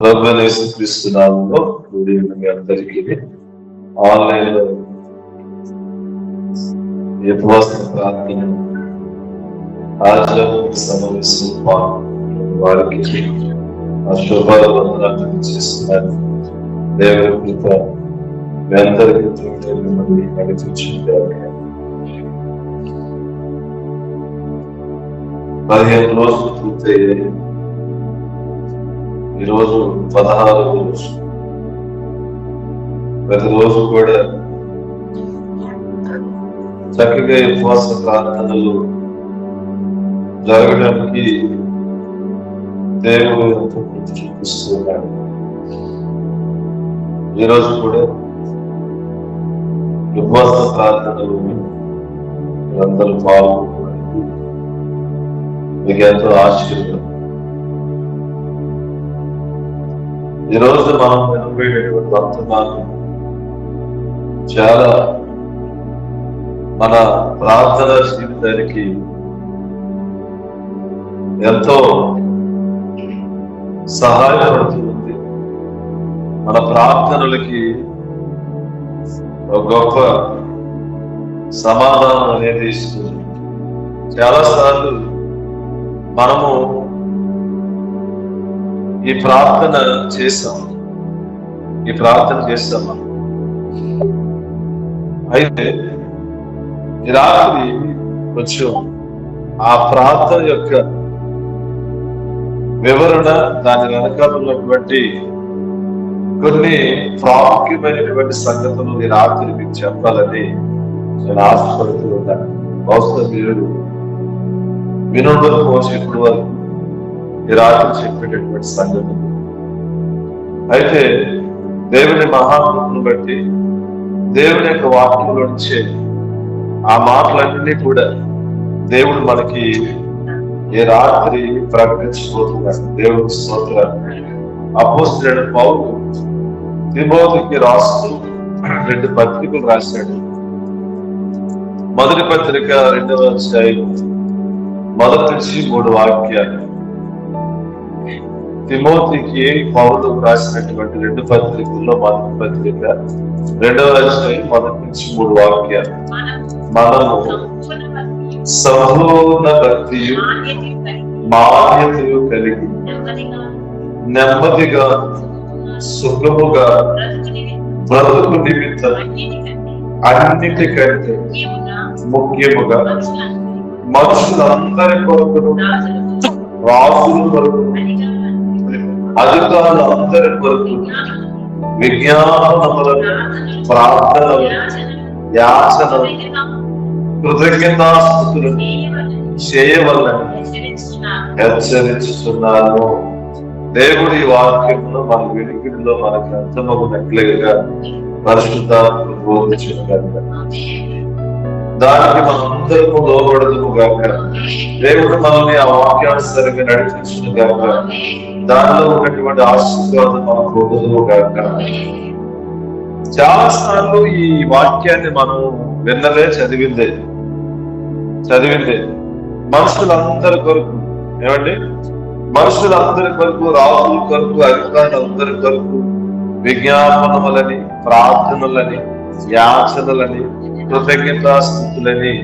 ప్రభువైన యేసుక్రీస్తు నామములో కూడి ఉన్న మీ అందరికీ ఆన్లైన్ లో ఈ ఉపవాస ప్రార్థన ఆచరణ సమావేశం వారికి ఆ శుభాలు వందనాలు చేస్తున్నారు. దేవుని కృప మీ అందరికీ మిమ్మల్ని నడిపించుకుంటారు. 15 రోజులు పూర్తయ్యాయి. ఈరోజు 16వ రోజు. ప్రతిరోజు కూడా చక్కగా ఉపవాస ప్రార్థనలు జరగడానికి దేవుడు చూపిస్తున్నాడు. ఈరోజు కూడా ఉపవాస ప్రార్థనలు అందరూ పాల్గొనడానికి మీకు ఎంతో ఆశ్చర్యం. ఈరోజు మనం వినబోయేటువంటి వర్తమానం చాలా మన ప్రార్థన జీవితానికి ఎంతో సహాయపడుతుంది. మన ప్రార్థనలకి ఒక గొప్ప సమాధానం అనేది ఇస్తుంది. చాలాసార్లు మనము ఈ ప్రార్థన చేస్తాము. అయితే ఈ రాత్రి కొంచెం ఆ ప్రార్థన యొక్క వివరణ, దాని వెనకాల ఉన్నటువంటి కొన్ని ప్రాముఖ్యమైనటువంటి సంగతులు ఈ రాత్రి మీకు చెప్పాలని నేను ఆశపడుతూ ఉన్నాను. బహుశా మీరు వినోదం ఇప్పుడు వరకు ఈ రాత్రి చెప్పేటటువంటి సంగతులు. అయితే దేవుని మహాత్మను బట్టి దేవుని యొక్క వాక్యంలో నుంచే ఆ మాటలన్నీ కూడా దేవుడు మనకి ఈ రాత్రి ప్రకటించబోతున్నాడు. దేవుని స్తోత్రం. అపోస్తలుడైన పౌలు తిమోతికి రాస్తూ 2 పత్రికలు రాశాడు. మొదటి పత్రిక 2వ అధ్యాయం 1 నుంచి 3 వాక్యాలు. తిమోతికి పౌలు రాసినటువంటి 2 పత్రికల్లో మొదటి పత్రిక 2వ అధ్యాయం 1 నుంచి 3 వాక్యాలు. మనము సంపూర్ణ భక్తియు మాన్యతయు కలిగి నెమ్మదిగా సుఖముగా బ్రతుకు నిమిత్తం అన్నిటికంటే ముఖ్యముగా మనుషులందరి కొరకును, రాజుల కొరకు, అధికారులు అందరి కొరకు విజ్ఞాపనములను, ప్రార్థనలు, యాచనలు, కృతజ్ఞతాస్తుతులను చేయవలని హెచ్చరించుతున్నాను. దేవుడి వాక్యమును మన వినికిడిలో మనకు అర్థమగునట్లుగా పరిశుద్ధాత్మ బోధించుగాక. దానికి మనందరము లోబడదుము గాక. దేవుడు మనల్ని ఆ వాక్యానుసారంగా నడిపించును గాక. దానిలో ఉన్నటువంటి ఆశీర్వాదం మనకు పొందుదుము గాక. చాలా సార్లు ఈ వాక్యాన్ని మనం విన్నదే, చదివిందే. మనుషులందరి కొరకు, ఏమండి, మనుషులందరి కొరకు, రాజుల కొరకు, అధికారులందరి కొరకు విజ్ఞాపనములని, ప్రార్థనలని, యాచనలని, కృతజ్ఞతాస్తుతులని,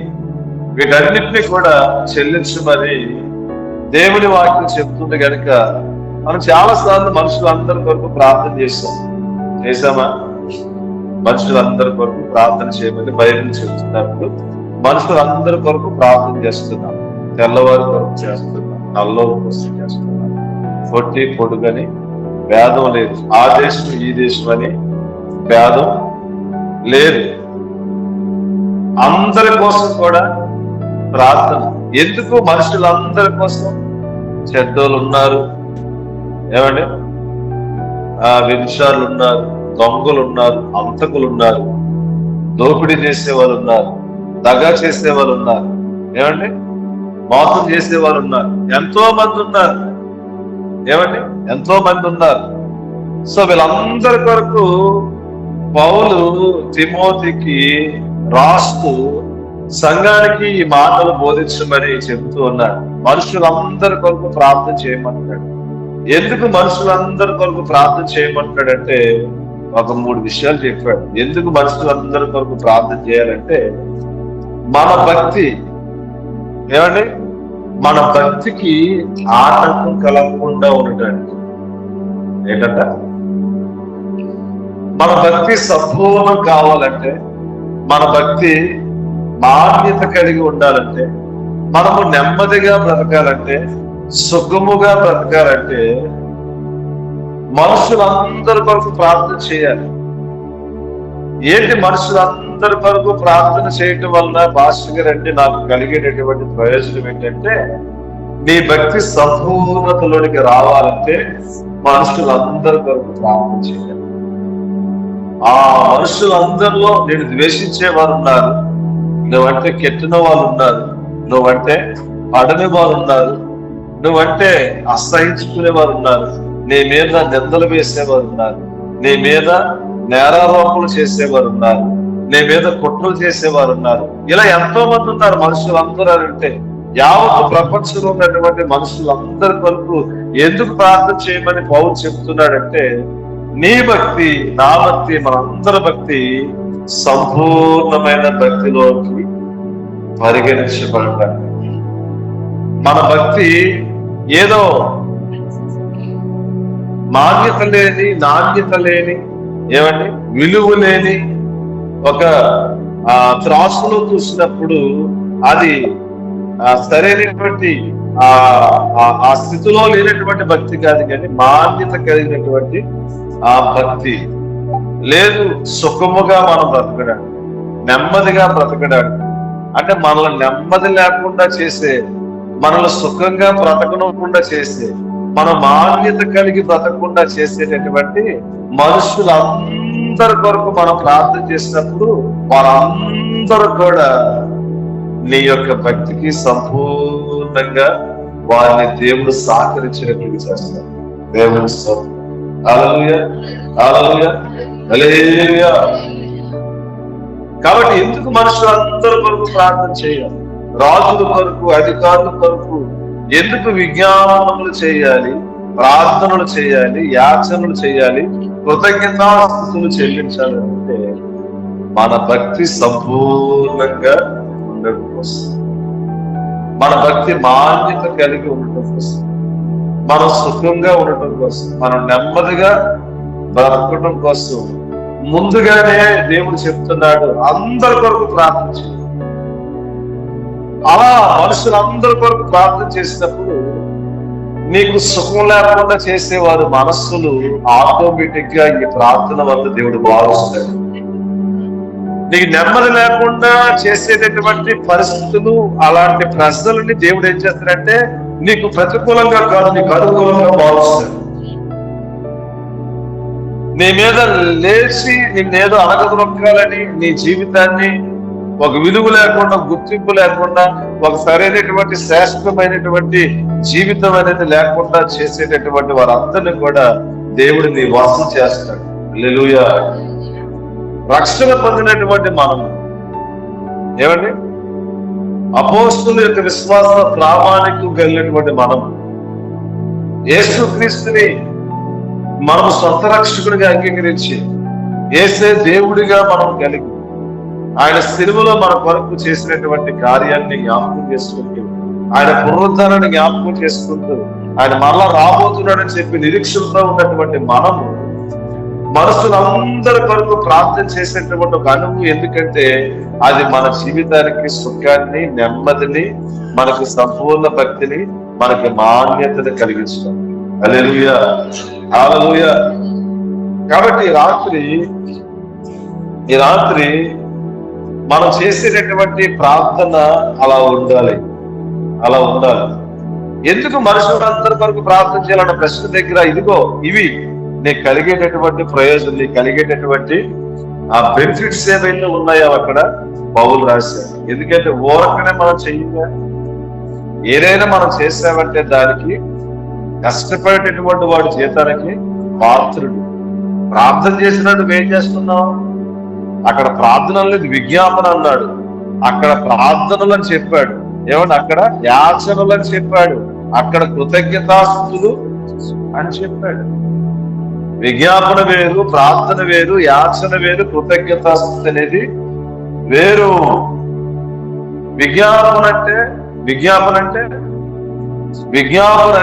వీటన్నిటిని కూడా చెల్లించమని దేవుని వాక్యం చెప్తుంది కనుక మనం చాలా సార్లు మనుషులందరి కొరకు ప్రార్థన చేశామా? మనుషులందరి కొరకు ప్రార్థన చేయమని బైబిల్ చెప్తున్నప్పుడు మనుషులందరి కొరకు ప్రార్థన చేస్తున్నాం. తెల్లవారి కొరకు చేస్తున్నాం, నల్లోరి కోసం చేస్తున్నాం. పొట్టి పొడుగని భేదం లేదు. ఆ దేశం ఈ దేశం అని భేదం లేదు. అందరి కోసం కూడా ప్రార్థన. ఎందుకు? మనుషులందరి కోసం. చెడ్డోళ్ళు ఉన్నారు, ఏమండి, వ్యభిచారులు ఉన్నారు, దొంగలు ఉన్నారు, అంతకులు ఉన్నారు, దోపిడీ చేసే వాళ్ళు ఉన్నారు, దగా చేసే వాళ్ళు ఉన్నారు, ఏమండి, మోసం చేసే వాళ్ళు ఉన్నారు. ఎంతో మంది ఉన్నారు, ఏమండి, ఎంతో మంది ఉన్నారు. సో వీళ్ళందరి కొరకు పౌలు తిమోతికి రాస్తూ సంఘానికి ఈ మాటలు బోధించమని చెబుతూ ఉన్నాడు. మనుషులందరి కొరకు ప్రార్థన చేయమన్నాడు. ఎందుకు మనుషులందరి కొరకు ప్రార్థన చేయమంటాడంటే ఒక 3 విషయాలు చెప్పాడు. ఎందుకు మనుషులందరి కొరకు ప్రార్థన చేయాలంటే మన భక్తి, ఏమండి, మన భక్తికి ఆటంకం కలగకుండా ఉండటానికి. ఏంటంట? మన భక్తి సంపూర్ణం కావాలంటే, మన భక్తి మాన్యత కలిగి ఉండాలంటే, మనము నెమ్మదిగా బ్రతకాలంటే, సుఖముగా బ్రతకాలంటే మనుషులందరి కొరకు ప్రార్థన చేయాలి. ఏంటి మనుషులందరి కొరకు ప్రార్థన చేయటం వలన పాస్టర్ గారు అంటే నాకు కలిగేటటువంటి ప్రయోజనం ఏంటంటే, నీ భక్తి సంపూర్ణతలోనికి రావాలంటే మనుషులందరి కొరకు ప్రార్థన చేయాలి. ఆ మనుషులందరిలో నేను ద్వేషించే వారు ఉన్నారు, నువ్వంటే కెట్టిన వాళ్ళు ఉన్నారు, నువ్వంటే పడని వారు ఉన్నారు, నువ్వంటే అసహించుకునే వారు ఉన్నారు, నీ మీద నిందలు వేసేవారు ఉన్నారు, నీ మీద నేరారోపణలు చేసేవారు ఉన్నారు, నీ మీద కుట్రలు చేసేవారు ఉన్నారు. ఇలా ఎంతో మంది ఉన్నారు మనుషులందరూ. అంటే యావత్ ప్రపంచంలో ఉన్నటువంటి మనుషులందరి కొరకు ఎందుకు ప్రార్థన చేయమని పౌలు చెప్తున్నాడంటే, నీ భక్తి, నా భక్తి, మనందరి భక్తి సంపూర్ణమైన భక్తిలోకి పరిగణించబడతాడు. మన భక్తి ఏదో మాన్యత లేని, నాణ్యత లేని, ఏమండి, విలువ లేని ఒక త్రాసులో చూసినప్పుడు అది సరైనటువంటి ఆ స్థితిలో లేనటువంటి భక్తి కాదు, కానీ మాన్యత కలిగినటువంటి ఆ భక్తి. లేదు సుఖముగా మనం బ్రతకడానికి, నెమ్మదిగా బ్రతకడానికి, అంటే మనల్ని నెమ్మది లేకుండా చేసే, మనల్ని సుఖంగా బ్రతకకుండా చేసే, మన మాన్యత కలిగి బ్రతకకుండా చేసేటటువంటి మనుషులందరి కొరకు మనం ప్రార్థన చేసినప్పుడు వారందరూ కూడా నీ యొక్క భక్తికి సంపూర్ణంగా వారిని దేవుడు సహకరించినట్లుగా చేస్తారు. దేవుని స్తోత్రం. హల్లెలూయా, హల్లెలూయా, హల్లెలూయా. కాబట్టి ఎందుకు మనుషులందరి కొరకు ప్రార్థన చేయాలి? రాజుల కొరకు, అధికారుల కొరకు ఎందుకు విజ్ఞాపనలు చేయాలి, ప్రార్థనలు చేయాలి, యాచనలు చేయాలి, కృతజ్ఞతాస్తుతులు చెల్లించాలి అంటే మన భక్తి సంపూర్ణంగా ఉండడం కోసం, మన భక్తి మాన్యత కలిగి ఉండటం కోసం, మనం సుఖంగా ఉండటం కోసం, మనం నెమ్మదిగా బ్రతకడం కోసం ముందుగానే దేవుడు చెప్తున్నాడు అందరి కొరకు ప్రార్థన చేయాలి. అలా మనుషులందరి కొరకు ప్రార్థన చేసినప్పుడు నీకు సుఖం లేకుండా చేసేవారు మనస్సులు ఆటోమేటిక్ గా ఈ ప్రార్థన వల్ల దేవుడు బాగుస్తాడు. నీకు నెమ్మది లేకుండా చేసేటటువంటి పరిస్థితులు, అలాంటి ప్రశ్నలని దేవుడు ఏం చేస్తాడంటే నీకు ప్రతికూలంగా కాదు, నీకు అనుకూలంగా బాగుస్తాడు. నీ మీద లేచి నిన్నేదో అనగదొక్కాలని, నీ జీవితాన్ని ఒక విలువ లేకుండా, గుర్తింపు లేకుండా, ఒక సరైనటువంటి శ్రేష్టమైనటువంటి జీవితం అనేది లేకుండా చేసేటటువంటి వారందరినీ కూడా దేవుడు నీ వాసం చేస్తాడు. హల్లెలూయా. రక్షణ పొందినటువంటి మనం, ఏమండి, అపోస్తుల యొక్క విశ్వాస ప్రామాణికం కలిగినటువంటి మనం యేసుక్రీస్తుని మనం సొంత రక్షకుడిగా అంగీకరించి, యేసే దేవుడిగా మనం కలిగి, ఆయన సిలువలో మన కొరకు చేసినటువంటి కార్యాన్ని జ్ఞాపకం చేసుకుంటూ, ఆయన పునరుద్ధరణని జ్ఞాపకం చేసుకుంటూ, ఆయన మరలా రాబోతున్నాడని చెప్పి నిరీక్షణతో ఉన్నటువంటి మనము మనుషులందరి కొరకు ప్రార్థన చేసేటువంటి ఒక అనుభవం. ఎందుకంటే అది మన జీవితానికి సుఖాన్ని, నెమ్మదిని, మనకు సంపూర్ణ భక్తిని, మనకి మాన్యతని కలిగించడం. హల్లెలూయా, హల్లెలూయా. కాబట్టి ఈ రాత్రి మనం చేసేటటువంటి ప్రార్థన అలా ఉండాలి. ఎందుకు మనుషులందరి కొరకు ప్రార్థన చేయాలన్న ప్రశ్న దగ్గర ఇదిగో ఇవి నీకు కలిగేటటువంటి ప్రయోజనం, నీకు కలిగేటటువంటి ఆ బెనిఫిట్స్ ఏవైతే ఉన్నాయో అక్కడ పౌలు రాశారు. ఎందుకంటే ఊరకనే మనం చెయ్యగా, ఏదైనా మనం చేసామంటే దానికి కష్టపడేటటువంటి వాడి జీతానికి పాత్రుడు. ప్రార్థన చేసినట్టు నువ్వేం చేస్తున్నావు? అక్కడ ప్రార్థన అనేది విజ్ఞాపన అన్నాడు, అక్కడ ప్రార్థనలు అని చెప్పాడు, ఏమన్నా అక్కడ యాచనలు అని చెప్పాడు, అక్కడ కృతజ్ఞతాస్తుతులు అని చెప్పాడు. విజ్ఞాపన వేరు, ప్రార్థన వేరు, యాచన వేరు, కృతజ్ఞతాస్తుతి అనేది వేరు. విజ్ఞాపన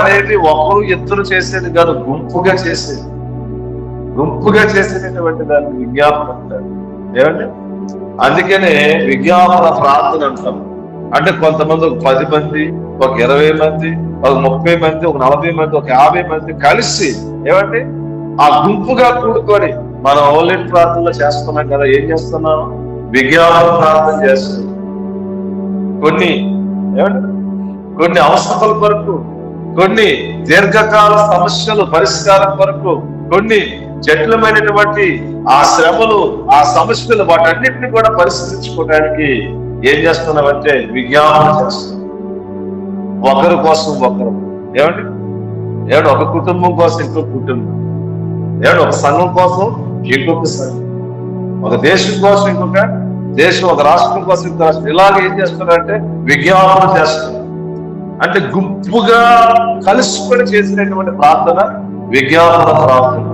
అనేది ఒకరు ఇద్దరు చేసేది కాదు, గుంపుగా చేసేటటువంటి దాన్ని విజ్ఞాపన అంటారు. ఏమంటే అందుకనే విజ్ఞాపన ప్రార్థన అంటాం. అంటే కొంతమంది ఒక 10 మంది, ఒక 20 మంది, ఒక 30 మంది, ఒక 40 మంది, ఒక 50 మంది కలిసి ఏమంటే ఆ గుంపుగా కూడుకొని మనం ఓన్లైన్ ప్రార్థనలో చేస్తున్నాం కదా. ఏం చేస్తున్నాం? విజ్ఞాపన ప్రార్థన చేస్తున్నాం. కొన్ని అవసరాల కొరకు, కొన్ని దీర్ఘకాల సమస్యలు పరిష్కారం కొరకు, కొన్ని జటిలమైనటువంటి ఆ శ్రమలు, ఆ సమస్యలు, వాటన్నిటిని కూడా పరిష్కరించుకోవడానికి ఏం చేస్తున్నామంటే విజ్ఞాపన చేస్తున్నాం. ఒకరి కోసం ఒకరు. ఏమండి ఒక కుటుంబం కోసం ఇంకొక కుటుంబం, ఒక సంఘం కోసం ఇంకొక సంఘం, ఒక దేశం కోసం ఇంకొక దేశం, ఒక రాష్ట్రం కోసం ఇంకొక రాష్ట్రం. ఇలాగ ఏం చేస్తున్నారంటే విజ్ఞాపన చేస్తున్నారు. అంటే గుంపుగా కలుసుకొని చేసినటువంటి ప్రార్థన విజ్ఞాపన ప్రార్థన.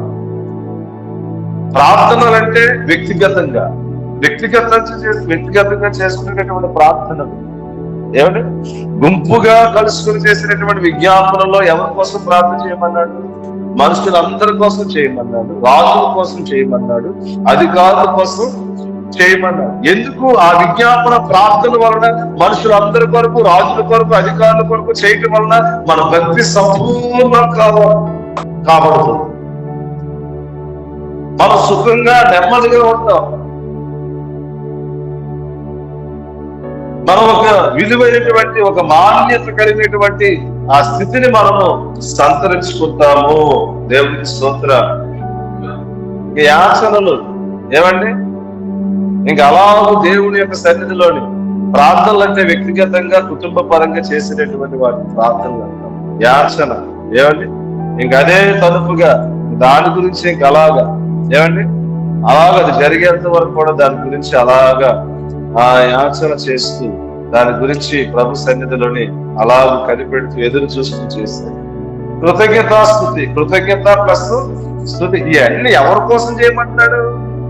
ప్రార్థనలు అంటే వ్యక్తిగతంగా చేసుకునేటటువంటి ప్రార్థనలు. ఏమంటే గుంపుగా కలుసుకొని చేసినటువంటి విజ్ఞాపనలో ఎవరి కోసం ప్రార్థన చేయమన్నాడు? మనుషులందరి కోసం చేయమన్నాడు, రాజుల కోసం చేయమన్నాడు, అధికారుల కోసం చేయమన్నాడు. ఎందుకు? ఆ విజ్ఞాపన ప్రార్థన వలన మనుషులందరి కొరకు, రాజుల కొరకు, అధికారుల కొరకు చేయటం వలన మన భక్తి సంపూర్ణం కాబడుతుంది. మనం సుఖంగా నెమ్మదిగా ఉంటాం. మనం ఒక విలువైనటువంటి, ఒక మాన్యత కలిగినటువంటి ఆ స్థితిని మనము సంతరించుకుంటాము. దేవునికి స్తోత్రం. యాచనలు ఏమండి? ఇంకా అలాగూ దేవుని యొక్క సన్నిధిలోని ప్రార్థనలు అంటే వ్యక్తిగతంగా, కుటుంబ పరంగా చేసినటువంటి వాటి ప్రార్థనలు అంటాం. యాచన ఏమండి? ఇంక అదే తదుపుగా దాని గురించి ఇంక అలాగా ఏమండి అది జరిగేంత వరకు కూడా దాని గురించి అలాగా ఆ యాచన చేస్తూ, దాని గురించి ప్రభు సన్నిధిలోని అలాగ కనిపెడుతూ ఎదురు చూస్తూ చేశాడు. కృతజ్ఞత ప్లస్ స్తుతి. ఇవన్నీ ఎవరి కోసం చేయమంటున్నాడు?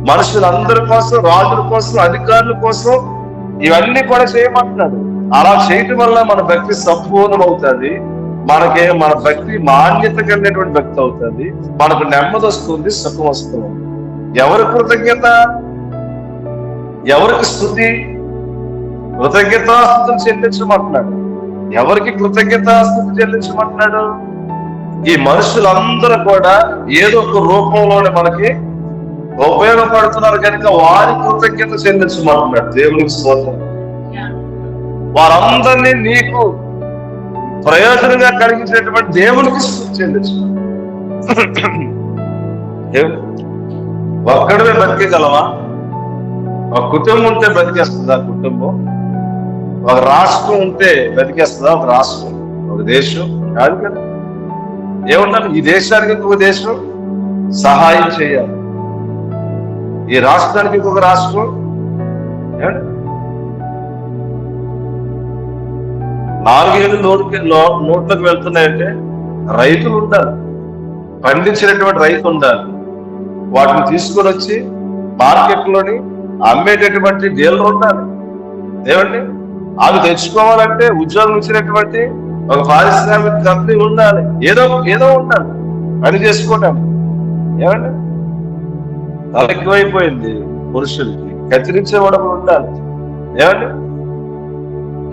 మనుషులందరి కోసం, రాజుల కోసం, అధికారుల కోసం ఇవన్నీ కూడా చేయమంటున్నాడు. అలా చేయటం వల్ల మన భక్తి సంపూర్ణం అవుతుంది. మన భక్తి మాన్యత కలిగినటువంటి భక్తి అవుతుంది. మనకు నెమ్మది వస్తుంది, సుఖం వస్తుంది. ఎవరి కృతజ్ఞత, ఎవరికి స్తుతి? కృతజ్ఞతాస్తుతులు చెల్లించమంటున్నాడు. ఎవరికి కృతజ్ఞతాస్తుతి చెల్లించమంటున్నాడు? ఈ మనుషులందరూ కూడా ఏదో ఒక రూపంలోనే మనకి ఉపయోగపడుతున్నారు కనుక వారి కృతజ్ఞత చెల్లించమంటున్నాడు. దేవునికి స్తోత్రం. వారందరినీ నీకు ప్రయోజనంగా కలిగించినటువంటి దేవునికి స్తుతి చెల్లించు. ఒక్కడమే బతికేగలవా? ఒక కుటుంబం ఉంటే బతికేస్తుందా కుటుంబం? ఒక రాష్ట్రం ఉంటే బతికేస్తుందా ఒక రాష్ట్రం? ఒక దేశం కాదు కదా. ఏమన్నా ఈ దేశానికి ఇంకొక దేశం సహాయం చేయాలి, ఈ రాష్ట్రానికి ఇంకొక రాష్ట్రం. 4 ఏళ్ళు నోట్లకు వెళ్తున్నాయంటే రైతులు ఉండాలి, పండించినటువంటి రైతు ఉండాలి. వాటిని తీసుకొని వచ్చి మార్కెట్లోని అమ్మేటటువంటి డీలర్ ఉండాలి. ఏమండి అవి తెచ్చుకోవాలంటే ఉద్యోగం ఇచ్చినటువంటి ఒక పారిశ్రామిక కంపెనీ ఉండాలి. ఏదో ఉండాలి పని చేసుకోవటం. ఏమండి తల ఎక్కువైపోయింది పురుషులకి, కత్తిరించేవాడు ఉండాలి. ఏమండి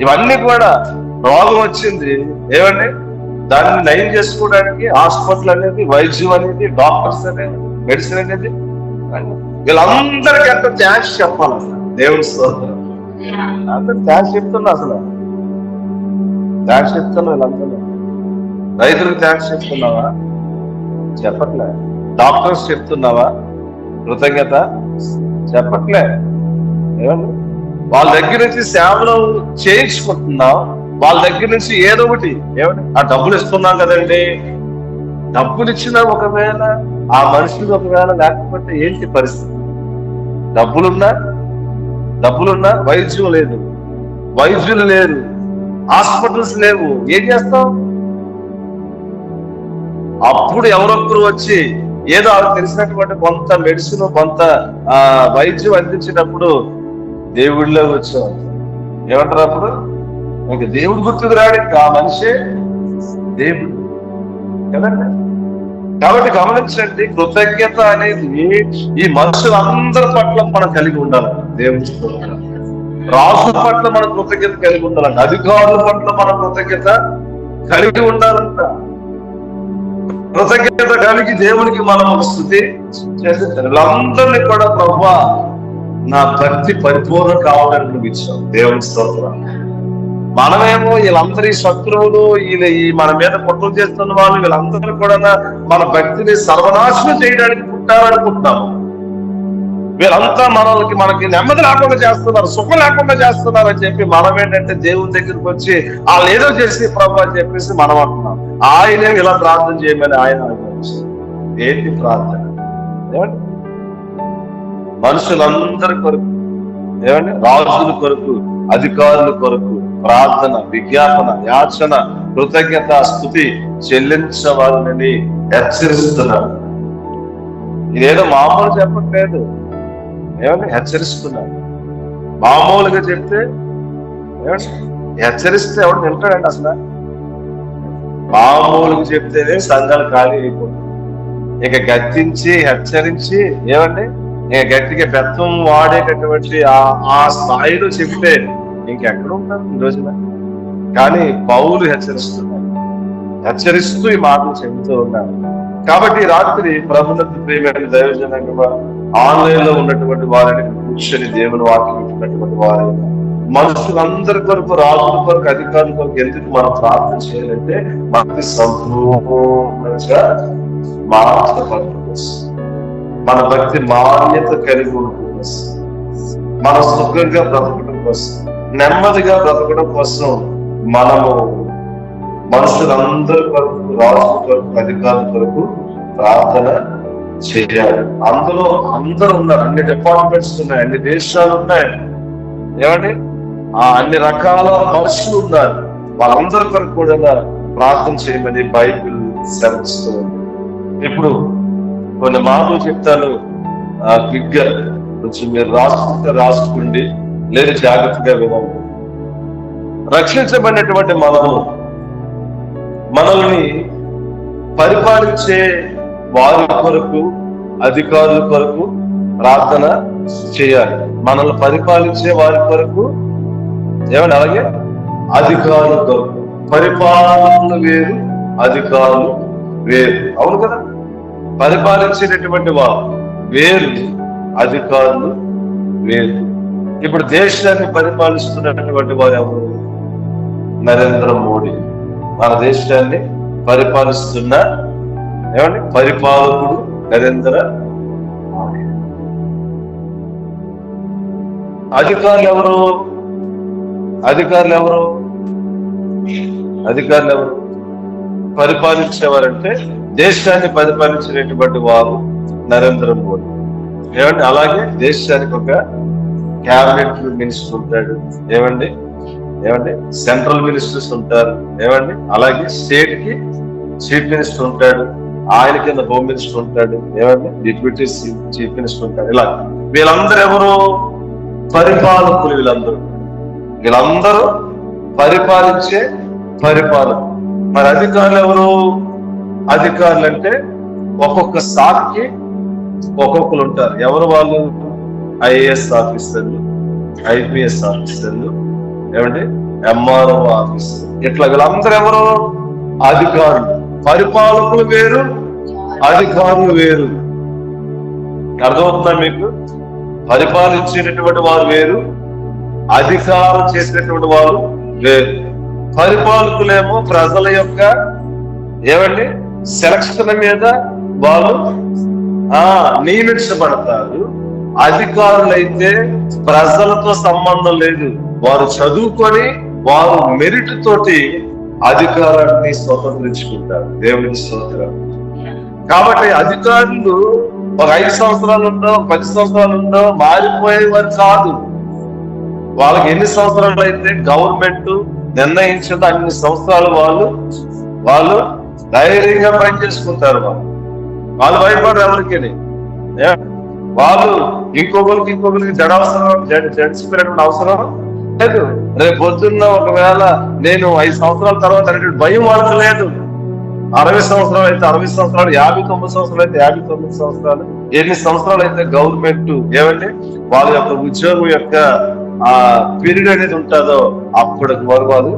ఇవన్నీ కూడా రోగం వచ్చింది. ఏమండి దాన్ని నయం చేసుకోవడానికి హాస్పిటల్ అనేది, వైద్యం అనేది, డాక్టర్స్ అనేది, మెడిసిన్ అనేది, వీళ్ళందరికీ ఎంత థ్యాంక్స్ చెప్పాలన్న దేవుని స్తోత్రం. అందరు థ్యాంక్స్ చెప్తున్నా, అసలు థ్యాంక్స్ చెప్తున్నా. వీళ్ళందరూ రైతులకు థ్యాంక్స్ చెప్తున్నావా? చెప్పట్లే. డాక్టర్స్ చెప్తున్నావా కృతజ్ఞత? చెప్పట్లే. ఏమండి వాళ్ళ దగ్గర నుంచి సేవలు చేయించుకుంటున్నావు, వాళ్ళ దగ్గర నుంచి ఏదో ఒకటి. ఏమంటే ఆ డబ్బులు ఇస్తున్నాం కదండి, డబ్బులు ఇచ్చినా ఒకవేళ ఆ మనుషులు ఒకవేళ లేకపోతే ఏంటి పరిస్థితి? డబ్బులున్నా వైద్యం లేదు, వైద్యులు లేరు, హాస్పిటల్స్ లేవు. ఏం చేస్తాం? అప్పుడు ఎవరొక్కరు వచ్చి ఏదో వాళ్ళకి తెలిసినటువంటి కొంత మెడిసిన్, కొంత వైద్యం అందించినప్పుడు దేవుడిలో వచ్చాం. ఏమంటారు అప్పుడు? ఇంకా దేవుడు గుర్తుకు రాడు, ఆ మనిషే దేవుడు కదండి. కాబట్టి గమనించండి, కృతజ్ఞత అనేది ఈ మనుషులందరి పట్ల మనం కలిగి ఉండాలి. దేవుడి రాజుల పట్ల మనం కృతజ్ఞత కలిగి ఉండాలంట, అధికారుల పట్ల మనం కృతజ్ఞత కలిగి ఉండాలంట. కృతజ్ఞత కలిగి దేవునికి మనం స్తుతి చేసేది. వీళ్ళందరినీ కూడా ప్రభువా నా భక్తి పరిపూర్ణ కావాలని నువ్వు ఇచ్చావు. దేవుని స్తోత్రం. మనమేమో వీళ్ళందరి శత్రువులు, ఈ మన మీద కుట్రలు చేస్తున్న వాళ్ళు, వీళ్ళందరూ కూడా మన భక్తిని సర్వనాశనం చేయడానికి పుట్టారనుకుంటున్నాము. వీళ్ళంతా మనకి నెమ్మది లేకుండా చేస్తున్నారు, సుఖం లేకుండా చేస్తున్నారు అని చెప్పి మనం ఏంటంటే దేవుని దగ్గరికి వచ్చి వాళ్ళు ఏదో చేసి ప్రభు అని చెప్పేసి మనం అంటున్నాం. ఆయనే ఇలా ప్రార్థన చేయమని ఆయన ఏంటి ప్రార్థన? ఏమండి? మనుషులందరి కొరకు, ఏమండి, రాజుల కొరకు, అధికారుల కొరకు ప్రార్థన, విజ్ఞాపన, యాచన, కృతజ్ఞత, స్తుతి చెల్లించవాలని హెచ్చరిస్తున్నారు. ఇదేదో మామూలు చెప్పట్లేదు, ఏమంటే హెచ్చరిస్తున్నారు. మామూలుగా చెప్తే హెచ్చరిస్తే ఎవరు వింటాడండి అసలు? మామూలుగా చెప్తేనే సంఘాలు ఖాళీ అయిపోతుంది. ఇక గద్దించి హెచ్చరించి, ఏమండి, ఇక గట్టిగా బెత్తం వాడేటటువంటి ఆ స్థాయిలో చెప్తే ఇంకెక్కడ ఉంటారు ఈ రోజున? కానీ పౌలు హెచ్చరిస్తూ ఈ మాటలు చెబుతూ ఉన్నారు. కాబట్టి రాత్రి ప్రభునందు ప్రియమైన దైవజనంగా ఆన్లైన్ లో ఉన్నటువంటి వారిని కూర్చొని దేవుని వాక్యం ఇచ్చినటువంటి వారి మనుషులందరి కొరకు, రాజుల కొరకు, అధికారుల కొరకు ఎందుకు మనం ప్రార్థన చేయాలంటే మనకి సంపూర్ణంగా మార్చబడటం కోసం, మన భక్తి మాన్యత కలిగి ఉండటం కోసం, మన సుఖంగా బ్రతకడం కోసం, నెమ్మదిగా బ్రతకడం కోసం మనము మనుషులందరి కొరకు, రాజుల కొరకు, అధికారుల కొరకు ప్రార్థన చేయాలి. అందులో అందరూ ఉన్నారు, అన్ని డిపార్ట్మెంట్స్ ఉన్నాయి, అన్ని దేశాలు ఉన్నాయి, ఏమండి, అన్ని రకాల మనుషులు ఉన్నారు. వాళ్ళందరి కొరకు కూడా ప్రార్థన చేయమని బైబిల్ సెలవిస్తూ ఉంది. ఇప్పుడు కొన్ని మాటలు చెప్తాను, క్విక్ గా కొంచెం మీరు రాసుకోండి, లేదు జాగ్రత్తగా వినండి. రక్షించబడినటువంటి మనల్ని పరిపాలించే వారి కొరకు, అధికారుల కొరకు ప్రార్థన చేయాలి. మనల్ని పరిపాలించే వారి కొరకు, ఏమండి, అలాగే అధికారుల కొరకు. పరిపాలనలు వేరు, అధికారులు వేరు, అవును కదా? పరిపాలించేటటువంటి వారు వేరు, అధికారులు వేరు. ఇప్పుడు దేశాన్ని పరిపాలిస్తున్నటువంటి వారు ఎవరు? నరేంద్ర మోడీ మన దేశాన్ని పరిపాలిస్తున్న, ఏమండి, పరిపాలకుడు నరేంద్ర మోడీ. అధికారులు ఎవరు? పరిపాలించేవారంటే దేశాన్ని పరిపాలించినటువంటి వారు నరేంద్ర మోడీ, ఏమండి. అలాగే దేశానికి ఒక క్యాబినెట్ మినిస్టర్ ఉంటాడు, ఏమండి, సెంట్రల్ మినిస్టర్స్ ఉంటారు, ఏమండి. అలాగే స్టేట్ కి చీఫ్ మినిస్టర్ ఉంటాడు, ఆయన కింద హోమ్ మినిస్టర్ ఉంటాడు, ఏమండి, డిప్యూటీ చీఫ్ మినిస్టర్ ఉంటాడు. ఇలా వీళ్ళందరూ ఎవరు? పరిపాలకులు. వీళ్ళందరూ పరిపాలించే పరిపాలకులు. మరి అధికారులు ఎవరు? అధికారులు అంటే ఒక్కొక్క శాఖకి ఒక్కొక్కరు ఉంటారు. ఎవరు వాళ్ళు? ఐఏఎస్ ఆఫీసర్లు, ఐపీఎస్ ఆఫీసర్లు, ఏమండి, ఎంఆర్ఓ ఆఫీసర్. ఇట్లా వీళ్ళందరూ ఎవరు? అధికారులు. పరిపాలకులు వేరు, అధికారులు వేరు. అర్థమవుతుందా మీకు? పరిపాలించేటటువంటి వారు వేరు, అధికారం చేసినటువంటి వారు వేరు. పరిపాలకులేమో ప్రజల యొక్క, ఏమండి, సెలక్షన్ మీద వాళ్ళు నియమించబడతారు. అధికారులైతే ప్రజలతో సంబంధం లేదు, వారు చదువుకొని వారు మెరిట్ తోటి అధికారాన్ని స్వతంత్రించుకుంటారు. దేవునికి స్తోత్రం. కాబట్టి అధికారులు ఒక 5 సంవత్సరాలు ఉండో 10 సంవత్సరాలు ఉండో మారిపోయేవారు కాదు. వాళ్ళకి ఎన్ని సంవత్సరాలు అయితే గవర్నమెంట్ నిర్ణయించదో అన్ని సంవత్సరాలు వాళ్ళు ధైర్యంగా పని చేసుకుంటారు. వాళ్ళు భయపడరు ఎవరికి. వాళ్ళు ఇంకొకరికి జడిసిపోయినటువంటి అవసరం లేదు. రేపు పొద్దున్న ఒకవేళ నేను 5 సంవత్సరాల తర్వాత అనేటువంటి భయం వాళ్ళకి లేదు. 60 సంవత్సరాలు అయితే 60 సంవత్సరాలు, 59 సంవత్సరాలు అయితే 59 సంవత్సరాలు, ఎన్ని సంవత్సరాలు అయితే గవర్నమెంట్ ఏమంటే వాళ్ళ యొక్క ఉద్యోగం యొక్క ఆ పీరియడ్ అనేది ఉంటుందో అప్పటికి వరకు వాళ్ళు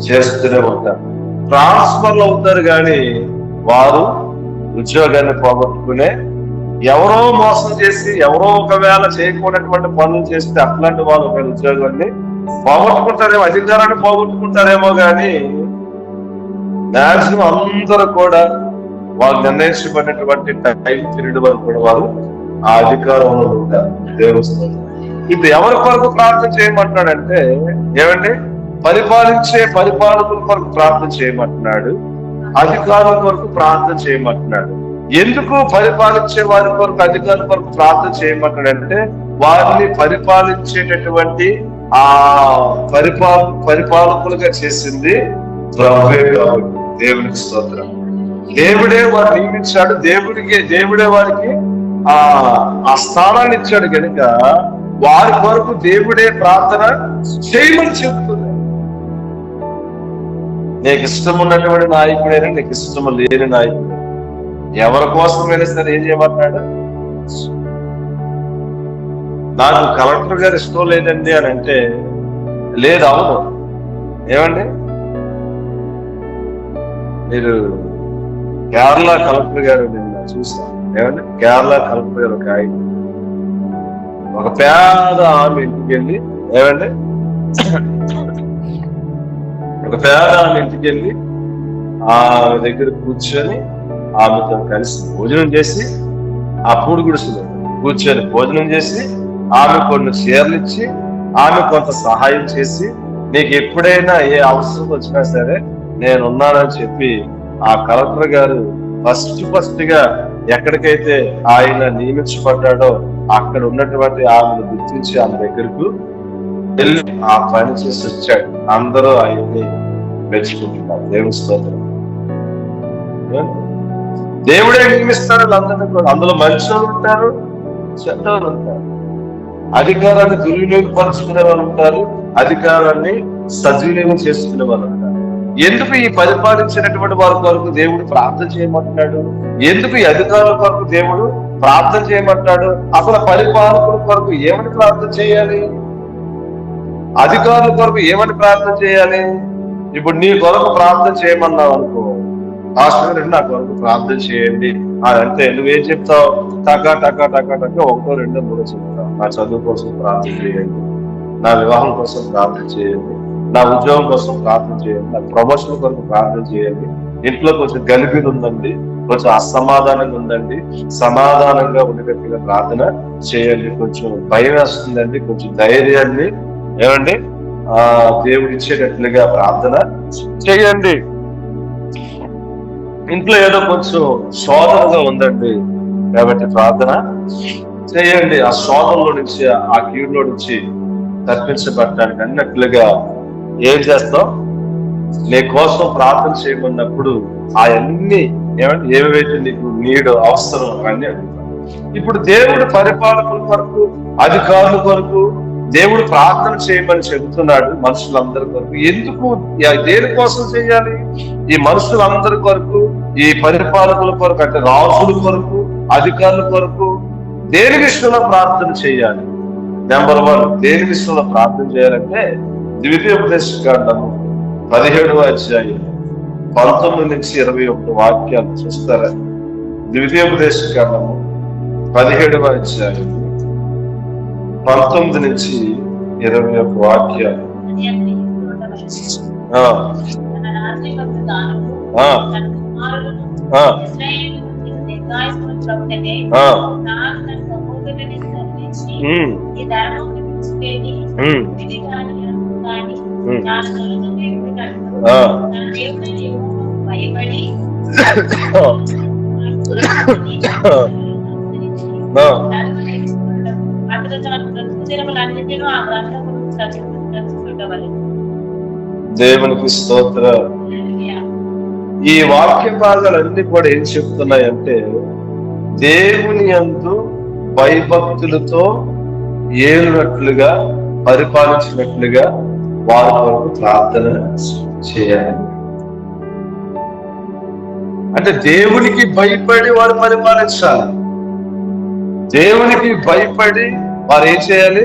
చేస్తూనే ఉంటారు. ట్రాన్స్ఫర్లు అవుతారు కానీ వారు ఉద్యోగాన్ని పోగొట్టుకునే, ఎవరో మోసం చేసి ఎవరో ఒకవేళ చేయకూడనటువంటి పనులు చేస్తే అట్లాంటి వాళ్ళు ఒక ఉద్యోగాన్ని పోగొట్టుకుంటారేమో, అధికారాన్ని పోగొట్టుకుంటారేమో కానీ మ్యాక్సిమం అందరూ కూడా వాళ్ళు నిర్ణయించబడినటువంటి టైం పీరియడ్ వరకు కూడా వారు ఆ అధికారంలో ఉంటారు. దేవస్థానం ఇప్పుడు ఎవరి కొరకు ప్రార్థన చేయమంటున్నాడంటే ఏమంటే పరిపాలకుల కొరకు ప్రార్థన చేయమంటున్నాడు, అధికారుల కొరకు ప్రార్థన చేయమంటున్నాడు. ఎందుకు పరిపాలించే వారి కొరకు, అధికారుల కొరకు ప్రార్థన చేయమంటాడంటే వారిని పరిపాలించేటటువంటి ఆ పరిపాలకులుగా చేసింది ప్రభువే కాబట్టి దేవునికి స్తోత్రం. దేవుడే వారు నియమించాడు, దేవుడే వారికి ఆ స్థానాన్ని ఇచ్చాడు కనుక వారి కొరకు దేవుడే ప్రార్థన చేయమని చెప్తుంది. నీకు ఇష్టం ఉన్నటువంటి నాయకుడైనా, నీకు ఇష్టం లేని నాయకుడు, ఎవరి కోసమైనా సరే ఏం చేయమన్నాడు? నాకు కలెక్టర్ గారు ఇష్టం లేదండి అని అంటే లేదు, అవును. ఏమండి మీరు కేరళ కలెక్టర్ గారు నిన్న చూస్తాను. ఏమండి కేరళ కలెక్టర్ గారు ఒక పేద ఆమె ఇంటికి వెళ్ళి, ఏమండి ఒక పేద ఆమె ఇంటికి వెళ్ళి ఆమె దగ్గర కూర్చొని ఆమెతో కలిసి భోజనం చేసి, ఆ పూడి గుడిసెలో కూర్చొని భోజనం చేసి ఆమె కొన్ని చీరలు ఇచ్చి ఆమె కొంత సహాయం చేసి, నీకు ఎప్పుడైనా ఏ అవసరం వచ్చినా సరే నేనున్నానని చెప్పి ఆ కలెక్టర్ గారు ఫస్ట్ గా ఎక్కడికైతే ఆయన నియమించబడ్డాడో అక్కడ ఉన్నటువంటి ఆమెను గుర్తించి ఆమె దగ్గరకు వెళ్ళి ఆ పని చేసి వచ్చాడు. అందరూ ఆయన్ని మెచ్చుకుంటున్నారు. దేవుని స్తోత్రం. దేవుడే నియమిస్తాడు అందరినీ కూడా. అందులో మంచోళ్ళు ఉంటారు, చెడ్డోళ్ళు ఉంటారు. అధికారాన్ని దుర్వినియోగపరుచుకునే వాళ్ళు ఉంటారు, అధికారాన్ని సద్వినియోగం చేసుకునే వాళ్ళు ఉంటారు. ఎందుకు ఈ పరిపాలించినటువంటి వారి కొరకు దేవుడు ప్రార్థన చేయమంటున్నాడు? ఎందుకు ఈ అధికారుల కొరకు దేవుడు ప్రార్థన చేయమంటున్నాడు? అసలు పరిపాలకుల కొరకు ఏమని ప్రార్థన చేయాలి? అధికారుల కొరకు ఏమని ప్రార్థన చేయాలి? ఇప్పుడు నీ కొరకు ప్రార్థన చేయమన్నావు అనుకో, హాస్పిటల్ నా కొరకు ప్రార్థన చేయండి అని అంటే నువ్వేం చెప్తావు? టకా 1, 2, 3 చెప్తావు. నా చదువు కోసం ప్రార్థన చేయండి, నా వివాహం కోసం ప్రార్థన చేయండి, నా ఉద్యోగం కోసం ప్రార్థన చేయండి, నా ప్రమోషన్ కొరకు ప్రార్థన చేయండి, ఇంట్లో కొంచెం గలిబిలు ఉందండి, కొంచెం అసమాధానంగా ఉందండి, సమాధానంగా ఉండేటట్టుగా ప్రార్థన చేయండి, కొంచెం భయం వేస్తుందండి, కొంచెం ధైర్యాన్ని ఏమండి దేవుడు ఇచ్చేటట్లుగా ప్రార్థన చేయండి. ఇంట్లో ఏదో కొంచెం శోధనగా ఉందండి కాబట్టి ప్రార్థన చేయండి. ఆ శోధనలో నుంచి, ఆ కీడులో నుంచి తప్పించబడటానికి అన్నట్లుగా ఏం చేస్తాం? నీ కోసం ప్రార్థన చేయమన్నప్పుడు అవన్నీ ఏమంటే ఏవైతే నీకు నీడు అవసరం అవన్నీ అడుగుతాం. ఇప్పుడు దేవుడు పరిపాలకుల కొరకు, అధికారుల కొరకు దేవుడు ప్రార్థన చేయమని చెబుతున్నాడు మనుషులందరి కొరకు. ఎందుకు, దేనికోసం చేయాలి? ఈ మనుషులందరి కొరకు, ఈ పరిపాలకుల కొరకు, అంటే రాజుల కొరకు, అధికారుల కొరకు దేని విషయంలో ప్రార్థన చేయాలి? నెంబర్ 1 దేని విషయంలో ప్రార్థన చేయాలంటే ద్వితీయోపదేశకాండము 17వ అధ్యాయం 19 నుంచి 21 వాక్యాలు చూస్తారా? ద్వితీయోపదేశకాండము 17వ అధ్యాయం 19 నుంచి 21 వాక్యాలు. దేవునికి స్తోత్రం. ఈ వాక్య భాగాలన్నీ కూడా ఏం చెప్తున్నాయంటే, దేవుని యందు భయభక్తులతో ఏలునట్లుగా, పరిపాలించినట్లుగా వారి కొరకు ప్రార్థన చేయాలి. అంటే దేవునికి భయపడి వారు పరిపాలించాలి. దేవునికి భయపడి వారు ఏం చేయాలి?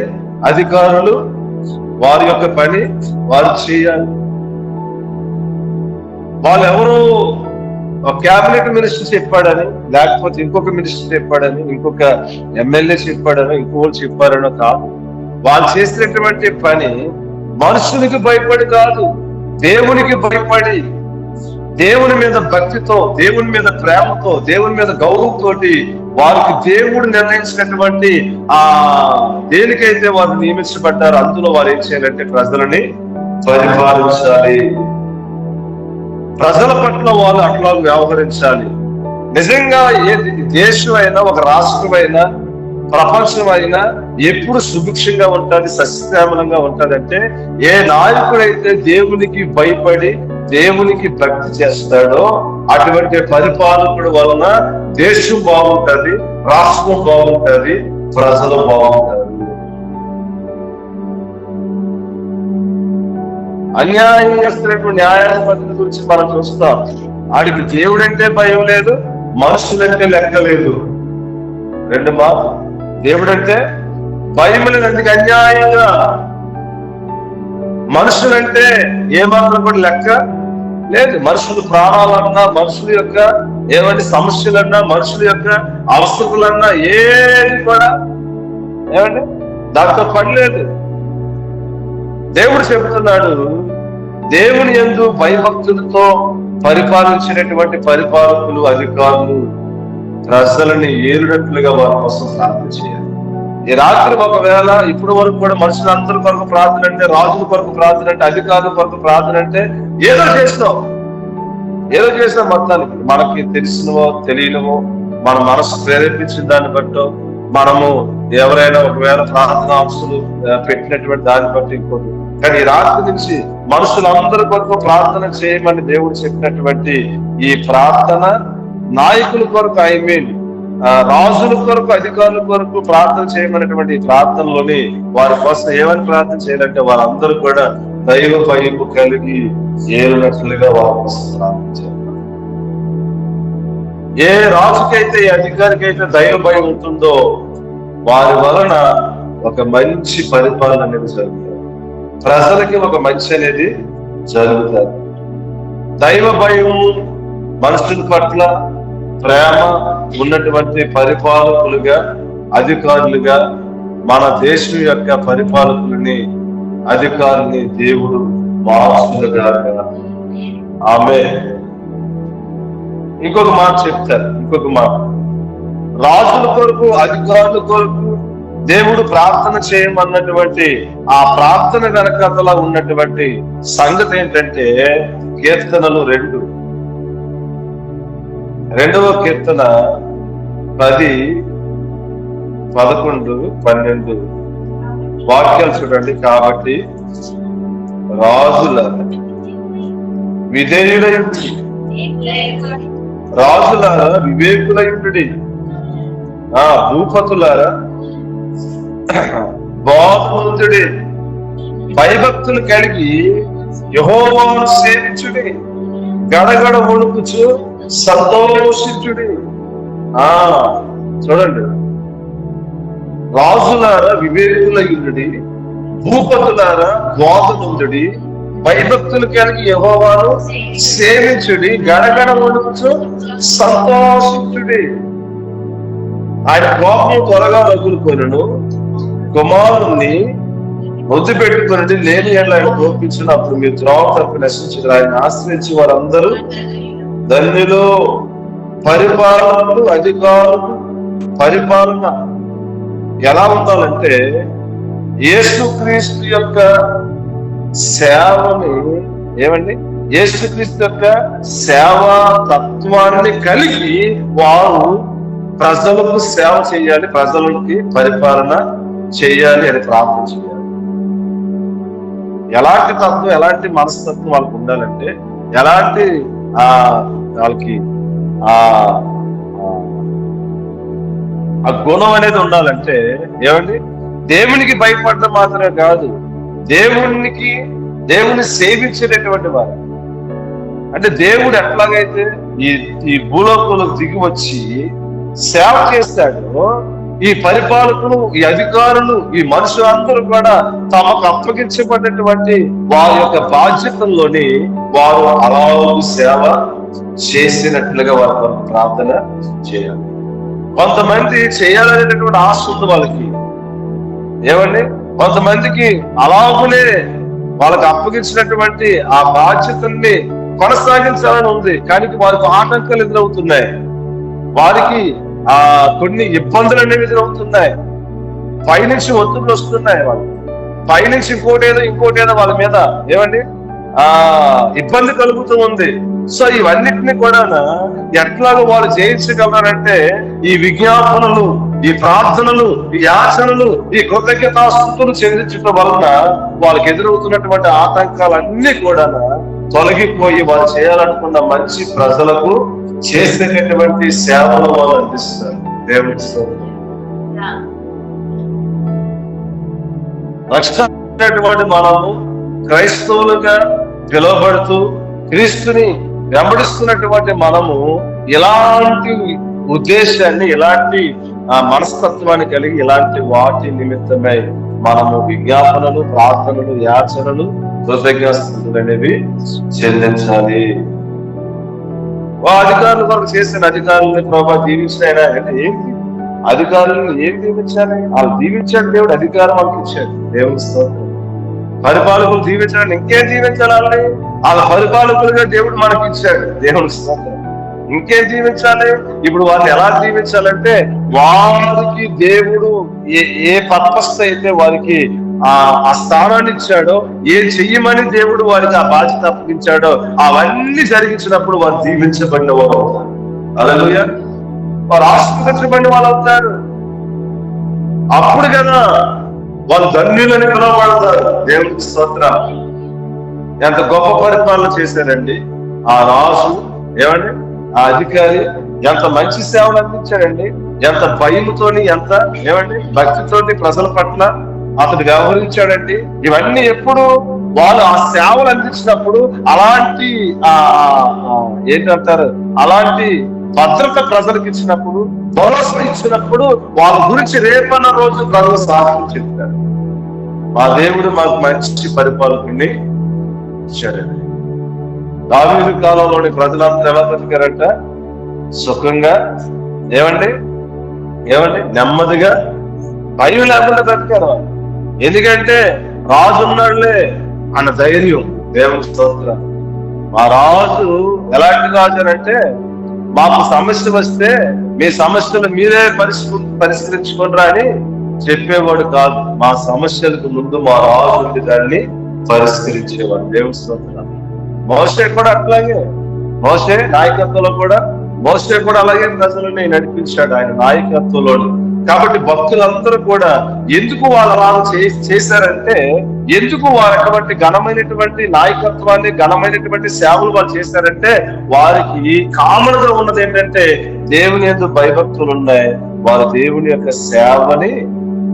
అధికారులు వారి యొక్క పని వారు చేయాలి. వాళ్ళు ఎవరు క్యాబినెట్ మినిస్టర్ చెప్పాడని, లేకపోతే ఇంకొక మినిస్టర్ చెప్పాడని, ఇంకొక ఎమ్మెల్యే చెప్పాడనో, ఇంకోళ్ళు చెప్పారనో కాదు. వాళ్ళు చేసినటువంటి పని మనుషునికి భయపడి కాదు, దేవునికి భయపడి, దేవుని మీద భక్తితో, దేవుని మీద ప్రేమతో, దేవుని మీద గౌరవంతో వారికి దేవుడు నిర్ణయించినటువంటి దేనికైతే వారు నియమించబడ్డారు అందులో వారు ఏం చేయాలంటే ప్రజలని పరిపాలించాలి. ప్రజల పట్ల వాళ్ళు అట్లా వ్యవహరించాలి. నిజంగా ఏ దేశం అయినా, ఒక రాష్ట్రం అయినా, ప్రపంచం అయినా ఎప్పుడు సుభిక్షంగా ఉంటుంది, సస్యశ్యామలంగా ఉంటుందంటే ఏ నాయకుడైతే దేవునికి భయపడి దేవునికి భక్తి చేస్తాడో అటువంటి పరిపాలకుడు వలన దేశం బాగుంటది, రాష్ట్రం బాగుంటది, ప్రజలు బాగుంటారు. అన్యాయం చేస్తున్నటువంటి న్యాయాధిపతుల గురించి మనం చూస్తాం. ఆడికి దేవుడంటే భయం లేదు, మనుషులంటే లెక్క లేదు. రెండు మాటలు, దేవుడంటే భయం లేదు, అందుకే అన్యాయంగా, మనుషులంటే ఏమాత్రం కూడా లెక్క లేదు. మనుషులు ప్రాణాలన్నా, మనుషుల యొక్క ఏమంటే సమస్యలన్నా, మనుషుల యొక్క అవసరాలన్నా ఏది కూడా ఏమంటే దాంతో పని లేదు. దేవుడు చెబుతున్నాడు, దేవుని యందు భయభక్తులతో పరిపాలించినటువంటి పరిపాలకులు, అధికారులు ప్రజలని ఏలునట్లుగా వారి కోసం ప్రార్థన చేయాలి. ఈ రాత్రి ఒకవేళ ఇప్పటి వరకు కూడా మనుషులందరి కొరకు ప్రార్థన అంటే, రాజుల కొరకు ప్రార్థన అంటే, అధికారుల కొరకు ప్రార్థన అంటే ఏదో చేస్తాం మొత్తానికి. మనకి తెలిసినవో తెలియనివో మన మనసు ప్రేరేపించిన దాన్ని బట్టో, మనము ఎవరైనా ఒకవేళ ప్రార్థన అంశాలు పెట్టినటువంటి దాన్ని బట్టి ఇంకోటి. కానీ ఈ రాత్రి నుంచి మనుషులందరి కొరకు ప్రార్థన చేయమని దేవుడు చెప్పినటువంటి ఈ ప్రార్థన, నాయకుల కొరకు, రాజుల కొరకు, అధికారుల కొరకు ప్రార్థన చేయమనేటువంటి ప్రార్థనలోని వారి కోసం ఏమని ప్రార్థన చేయాలంటే వారందరూ కూడా దైవ భయం కలిగి ఏలునట్లుగా వారి కోసం ప్రార్థన చేయాలి. ఏ రాజుకైతే, ఏ అధికారికి అయితే దైవ భయం ఉంటుందో వారి వలన ఒక మంచి పరిపాలన అనేది జరుగుతుంది, ప్రజలకి ఒక మంచి అనేది జరుగుతుంది. దైవ భయం, మనుషుల పట్ల ప్రేమ ఉన్నటువంటి పరిపాలకులుగా, అధికారులుగా మన దేశం యొక్క పరిపాలకులని, అధికారుల్ని దేవుడు మార్చుగా. ఆమె ఇంకొక మాట చెప్తారు, ఇంకొక మాట, రాజుల కొరకు, అధికారుల కొరకు దేవుడు ప్రార్థన చేయమన్నటువంటి ఆ ప్రార్థన వెనకతలా ఉన్నటువంటి సంగతి ఏంటంటే, కీర్తనలు 2వ కీర్తన 10, 11, 12 వాక్యాలు చూడండి. కాబట్టి రాజుల విధేయులయుడి, రాజులారా వివేకులయుడి, భూపతులారా బోధవంతుడి, భయభక్తులు కలిగి యెహోవాను సేవించుడి, గడగడ వణుకుచు సంతోషించుడి. చూడండి, రాజులారా వివేకులయుడి, భూపతులారా బోధవంతుడి, భయభక్తులు కలిగి యెహోవాను సేవించుడి, గడగడ వణుకుచు సంతోషించుడి. ఆయన కోపం త్వరగా రగులుకొనును, కుమారుణ్ణి వృద్ధి పెట్టుకుని లేని ఎడల ఆయన కోపించినప్పుడు మీరు త్రోవ తప్పి నశించారు. ఆయన ఆశ్రయించి వారందరూ ధన్యులు. పరిపాలనలు, అధికారులు, పరిపాలన ఎలా ఉండాలంటే యేసుక్రీస్తు యొక్క సేవని, యేసుక్రీస్తు యొక్క సేవా తత్వాన్ని కలిగి వారు ప్రజలకు సేవ చేయాలి, ప్రజలకి పరిపాలన చేయాలి అని ప్రార్థన చేయాలి. ఎలాంటి తత్వం, ఎలాంటి మనస్తత్వం వాళ్ళకు ఉండాలంటే, ఎలాంటి వాళ్ళకి ఆ ఆ గుణం అనేది ఉండాలంటే ఏమండి, దేవునికి భయపడడం మాత్రమే కాదు, దేవుని సేవించేటటువంటి వారు. అంటే దేవుడు ఎట్లాగైతే ఈ భూలోకంలో దిగి వచ్చి సేవ చేస్తాడో, ఈ పరిపాలకులు, ఈ అధికారులు, ఈ మనుషులందరూ కూడా తమకు అప్పగించబడినటువంటి వారి యొక్క బాధ్యతల్లోని వారు అలా సేవ చేసినట్లుగా వారు ప్రార్థన చేయాలి. కొంతమంది చేయాలనేటటువంటి ఆశ ఉంది వాళ్ళకి, ఏమండి, కొంతమందికి అలాగునే వాళ్ళకి అప్పగించినటువంటి ఆ బాధ్యతల్ని కొనసాగించాలని ఉంది, కానీ వారికి ఆటంకాలు ఎదురవుతున్నాయి, వారికి కొన్ని ఇబ్బందులు అనేవి ఎదురవుతున్నాయి, పైనుంచి ఒత్తిళ్ళు వస్తున్నాయి, వాళ్ళు పైనుంచి ఇంకోటేదో వాళ్ళ మీద ఏమండి ఇబ్బంది కలుగుతూ ఉంది. సో ఇవన్నిటిని కూడా ఎట్లాగో వాళ్ళు జయించగలరంటే ఈ విజ్ఞాపనలు, ఈ ప్రార్థనలు, ఈ యాచనలు, ఈ కృతజ్ఞతాస్తుతులు చెల్లించడం వలన వాళ్ళకి ఎదురవుతున్నటువంటి ఆటంకాలన్నీ కూడా తొలగిపోయి వాళ్ళు చేయాలనుకున్న మంచి ప్రజలకు చేసేటటువంటి సేవలు వాళ్ళు అందిస్తారు. దేవుడికి రక్షించినటువంటి మనము క్రైస్తవులుగా పిలువబడుతూ క్రీస్తుని వెంబడిస్తున్నటువంటి మనము ఇలాంటి ఉద్దేశాన్ని, ఇలాంటి మనస్తత్వాన్ని కలిగి ఇలాంటి వాటి నిమిత్తమై మనము విజ్ఞాపనలు, ప్రార్థనలు, యాచనలు, కృతజ్ఞతలు అనేవి చెల్లించాలి. అధికారులు కొరకు చేసిన అధికారులని ప్రభావ దీవించినైనా అంటే ఏంటి, అధికారులను ఏం దీవించాలి? వాళ్ళు దీవించాడు దేవుడు, అధికారం వాళ్ళకి ఇచ్చాడు. దేవుని స్తోత్రం. పరిపాలకులు దీవించాలని ఇంకేం దీవించాలి? వాళ్ళ పరిపాలకులుగా దేవుడు మనకి ఇచ్చాడు. దేవుని స్తోత్రం. ఇంకేం దీవించాలి? ఇప్పుడు వాళ్ళని ఎలా దీవించాలంటే వారికి దేవుడు ఏ పర్పస్ అయితే వారికి ఆ స్థానాన్ని ఇచ్చాడో, ఏం చెయ్యమని దేవుడు వారికి ఆ బాధ్యత అప్పగించాడో అవన్నీ జరిగించినప్పుడు వారు దీవించబడిన వారు అవుతారు. హల్లెలూయా. వారు ఆశీర్వదించబడిన వాళ్ళు అవుతారు. అప్పుడు కదా వాళ్ళు ధన్యులని పిలువబడతారు. దేవునికి స్తోత్రం. ఎంత గొప్ప పరిపాలన చేశారండి ఆ రాజు, ఏమండి, ఆ అధికారి ఎంత మంచి సేవలు అందించాడండి, ఎంత భయముతోని, ఎంత ఏమండి భక్తితోని ప్రజల పట్ల అతడు వ్యవహరించాడండి. ఇవన్నీ ఎప్పుడు వాళ్ళు ఆ సేవలు అందించినప్పుడు, అలాంటి ఏంటంటారు, అలాంటి భద్రత ప్రజలకు ఇచ్చినప్పుడు, భరోసా ఇచ్చినప్పుడు వాళ్ళ గురించి రేపన్న రోజు ప్రజలు సాక్ష్యం చెప్తారు. మా దేవుడు మాకు మంచి పరిపాలకుని ఇచ్చాడండి. దావీదు కాలంలోని ప్రజలందరూ ఎలా బతికారంట? సుఖంగా, ఏమండి నెమ్మదిగా, భయం లేకుండా బ్రతికారు. ఎందుకంటే రాజు ఉన్నాడులే అన్న ధైర్యం. దేవుని స్తోత్రం. మా రాజు ఎలాంటి రాజు అంటే, మాకు సమస్య వస్తే మీ సమస్యలు మీరే పరిష్కరించుకోనరా అని చెప్పేవాడు కాదు. మా సమస్యలకు ముందు మా రాజు దాన్ని పరిష్కరించేవాడు. దేవుని స్తోత్రం. మోషే కూడా అట్లాగే, మోషే నాయకత్వంలో కూడా మోషే కూడా అలాగే ప్రజలని నడిపించాడు ఆయన నాయకత్వంలో. కాబట్టి భక్తులందరూ కూడా ఎందుకు వాళ్ళు అలా చేశారంటే, ఎందుకు వారు అటువంటి ఘనమైనటువంటి నాయకత్వాన్ని, ఘనమైనటువంటి సేవలు వాళ్ళు చేశారంటే, వారికి కామన్ గా ఉన్నది ఏంటంటే దేవుని యందు భయభక్తులు ఉన్నాయి. వారు దేవుని యొక్క సేవని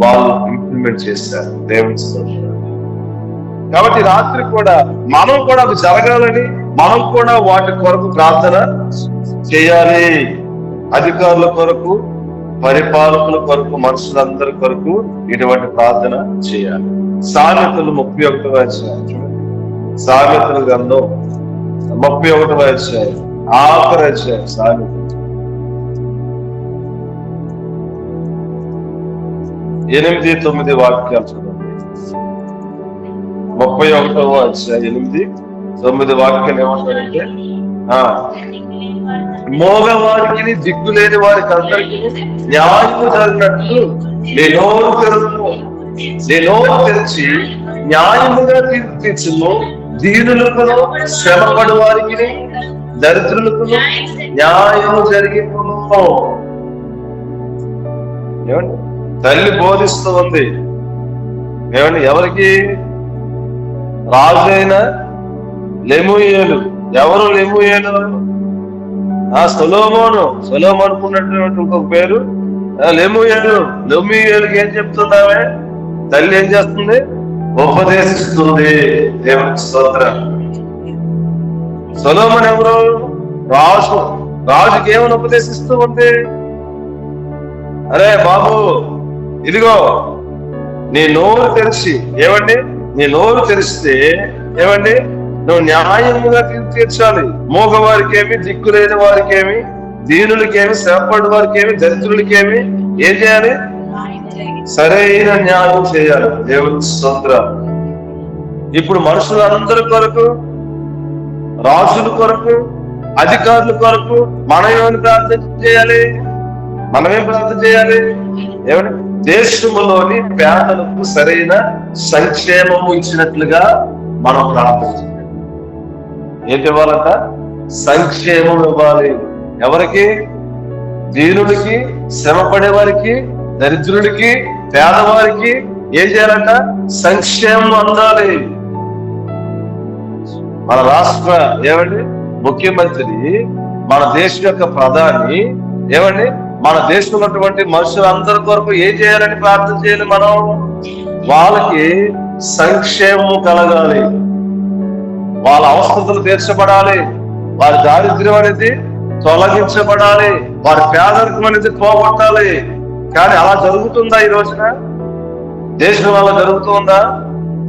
వాళ్ళు ఇంప్లిమెంట్ చేశారు. దేవుని స్తోత్రం. కాబట్టి రాత్రి కూడా మనం కూడా అది జరగాలని, మనం కూడా వాటి కొరకు ప్రార్థన చేయాలి. అధికారుల కొరకు, పరిపాలకుల కొరకు, మనుషులందరి కొరకు ఇటువంటి ప్రార్థన చేయాలి. సామెతలు 31వ అధ్యాయం, సామెతల గ్రంథం 31వ అధ్యాయం, ఆఖరి అధ్యాయం, సామెతలు 8-9 వాక్యాలు చూడండి. 31వ అధ్యాయం 8-9 వాక్యాలు ఏమంటారంటే, మోగవారికి, దిక్కు లేని వారికి అందరికీ న్యాయము జరిగినట్లు నేను తెరిచి న్యాయముగా తీర్చును. దీనులకు, శ్రమపడు వారికి, దరిద్రులకు న్యాయము జరిగిపోను. ఏమండి, తల్లి బోధిస్తూ ఉంది. ఏమండి, ఎవరికి? రాజైన లెమూయేలు ఎవరు లెమూయేలు? సొలొమోనుకున్నటువంటి ఇంకొక పేరు లెమూయేలుకి ఏం చెప్తున్నావే? తల్లి ఏం చేస్తుంది? ఉపదేశిస్తుంది. దేవునికి స్తోత్రం. సొలొమోను ఎవరు? రాజుకి ఏమని ఉపదేశిస్తూ ఉంది? అరే బాబు, ఇదిగో నీ నోరు తెరిచి, నీ నోరు తెరిస్తే నువ్వు న్యాయముగా తీర్చాలి. మూగవారికేమి, దిక్కులేని వారికేమి, దీనులకేమి, శ్రమపడి వారికేమి, దరిద్రులకేమి ఏం చేయాలి? సరైన న్యాయం చేయాలి. దేవుని స్తోత్రం. ఇప్పుడు మనుషులందరి కొరకు, రాజుల కొరకు, అధికారుల కొరకు మనమేమని ప్రార్థన చేయాలి? మనమేం ప్రార్థన చేయాలి? దేశములోని పేదలకు సరైన సంక్షేమము ఇచ్చినట్లుగా మనం ప్రార్థన చేయాలి. ఏంటి ఇవ్వాలంట? సంక్షేమం ఇవ్వాలి. ఎవరికి? దీనులకి, శ్రమపడే వారికి, దరిద్రులకి, పేదవారికి ఏం చేయాలంట? సంక్షేమం అందాలి. మన రాష్ట్ర ముఖ్యమంత్రి, మన దేశం యొక్క ప్రధాని మన దేశంలో ఉన్నటువంటి మనుషులందరి కొరకు ఏం చేయాలని ప్రార్థన చేయాలి? మనం వాళ్ళకి సంక్షేమం కలగాలి, వాళ్ళ అవసరతలు తీర్చబడాలి, వారి దారిద్ర్యం అనేది తొలగించబడాలి, వారి పేదరికం అనేది పోగొట్టాలి. కానీ అలా జరుగుతుందా ఈ రోజున? దేశంలో అలా జరుగుతుందా?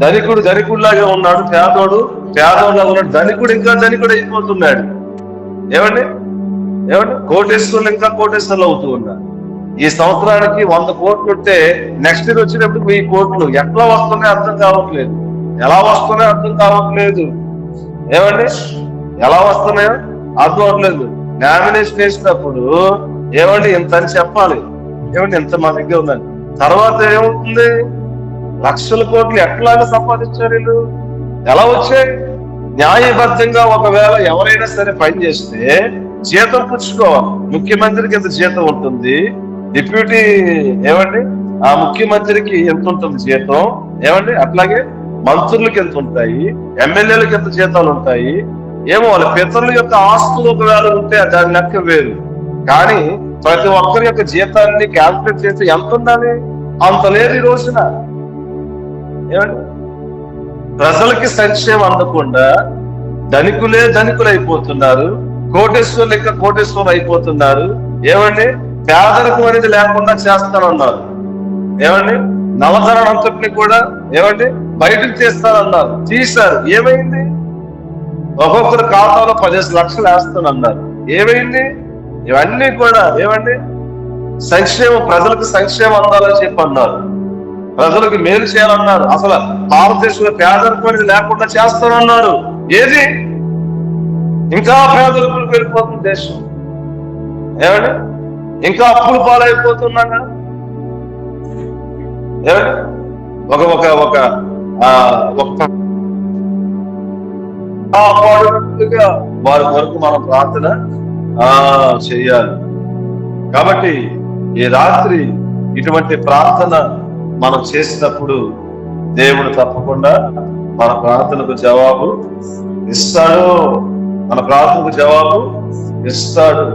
ధనికుడు ధనికుడిలాగే ఉన్నాడు, పేదోడు పేదోడులాగా ఉన్నాడు. ధనికుడు ఇంకా ధనికుడు అయిపోతున్నాడు. కోటేశ్వర్లు ఇంకా కోటేశ్వర్లు అవుతూ ఉన్నారు. ఈ సంవత్సరానికి 100 కోట్లు ఉంటే నెక్స్ట్ ఇయర్ వచ్చినప్పుడు 1000 కోట్లు. ఎట్లా వస్తున్నాయో అర్థం కావట్లేదు. ఎలా వస్తున్నాయో అర్థం కావట్లేదు. ఎలా వస్తున్నాయో అర్థం అవట్లేదు. నామినేషన్ వేసినప్పుడు ఇంత అని చెప్పాలి, ఇంత మా దగ్గర ఉందని. తర్వాత ఏమవుతుంది? లక్షల కోట్లు ఎట్లాగా సంపాదించారు వీళ్ళు? ఎలా వచ్చాయి? న్యాయబద్ధంగా ఒకవేళ ఎవరైనా సరే పని చేస్తే జీతం పుచ్చుకోవాలి. ముఖ్యమంత్రికి ఎంత జీతం ఉంటుంది, డిప్యూటీ ఆ ముఖ్యమంత్రికి ఎంత ఉంటుంది జీతం, అట్లాగే మంత్రులకి ఎంత ఉంటాయి, ఎమ్మెల్యేలకు ఎంత జీతాలు ఉంటాయి. వాళ్ళ పితరుల యొక్క ఆస్తులు ఒకవేళ ఉంటే దాని లెక్క వేరు. కానీ ప్రతి ఒక్కరి యొక్క జీతాన్ని క్యాల్కులేట్ చేస్తే ఎంత ఉండాలి? అంత లేదు ఈ రోజున. ప్రజలకి సంక్షేమం అందకుండా ధనికులే ధనికులు అయిపోతున్నారు, కోటేశ్వర్లు ఇంకా కోటేశ్వర్లు అయిపోతున్నారు. పేదరికం అనేది లేకుండా చేస్తానన్నారు. నవధరణ అంతటిని కూడా బయటకు తీస్తానన్నారు. తీశారు. ఏమైంది? ఒక్కొక్కరు ఖాతాలో 15 లక్షలు వేస్తానన్నారు. ఏమైంది? ఇవన్నీ కూడా సంక్షేమం, ప్రజలకు సంక్షేమం అందాలని చెప్పి అన్నారు, ప్రజలకు మేలు చేయాలన్నారు. అసలు భారతదేశంలో పేదరికం అనేది లేకుండా చేస్తానన్నారు. ఏది? ఇంకా పేదరికం వెళ్ళిపోతుంది దేశం. ఇంకా అప్పులు పాలైపోతున్నాగా. ఒక ఒక ఒక వారి వరకు మనం ప్రార్థన చెయ్యాలి. కాబట్టి ఈ రాత్రి ఇటువంటి ప్రార్థన మనం చేసినప్పుడు దేవుడు తప్పకుండా మన ప్రార్థనకు జవాబు ఇస్తాడు. మన ప్రార్థనకు జవాబు ఇస్తాడు.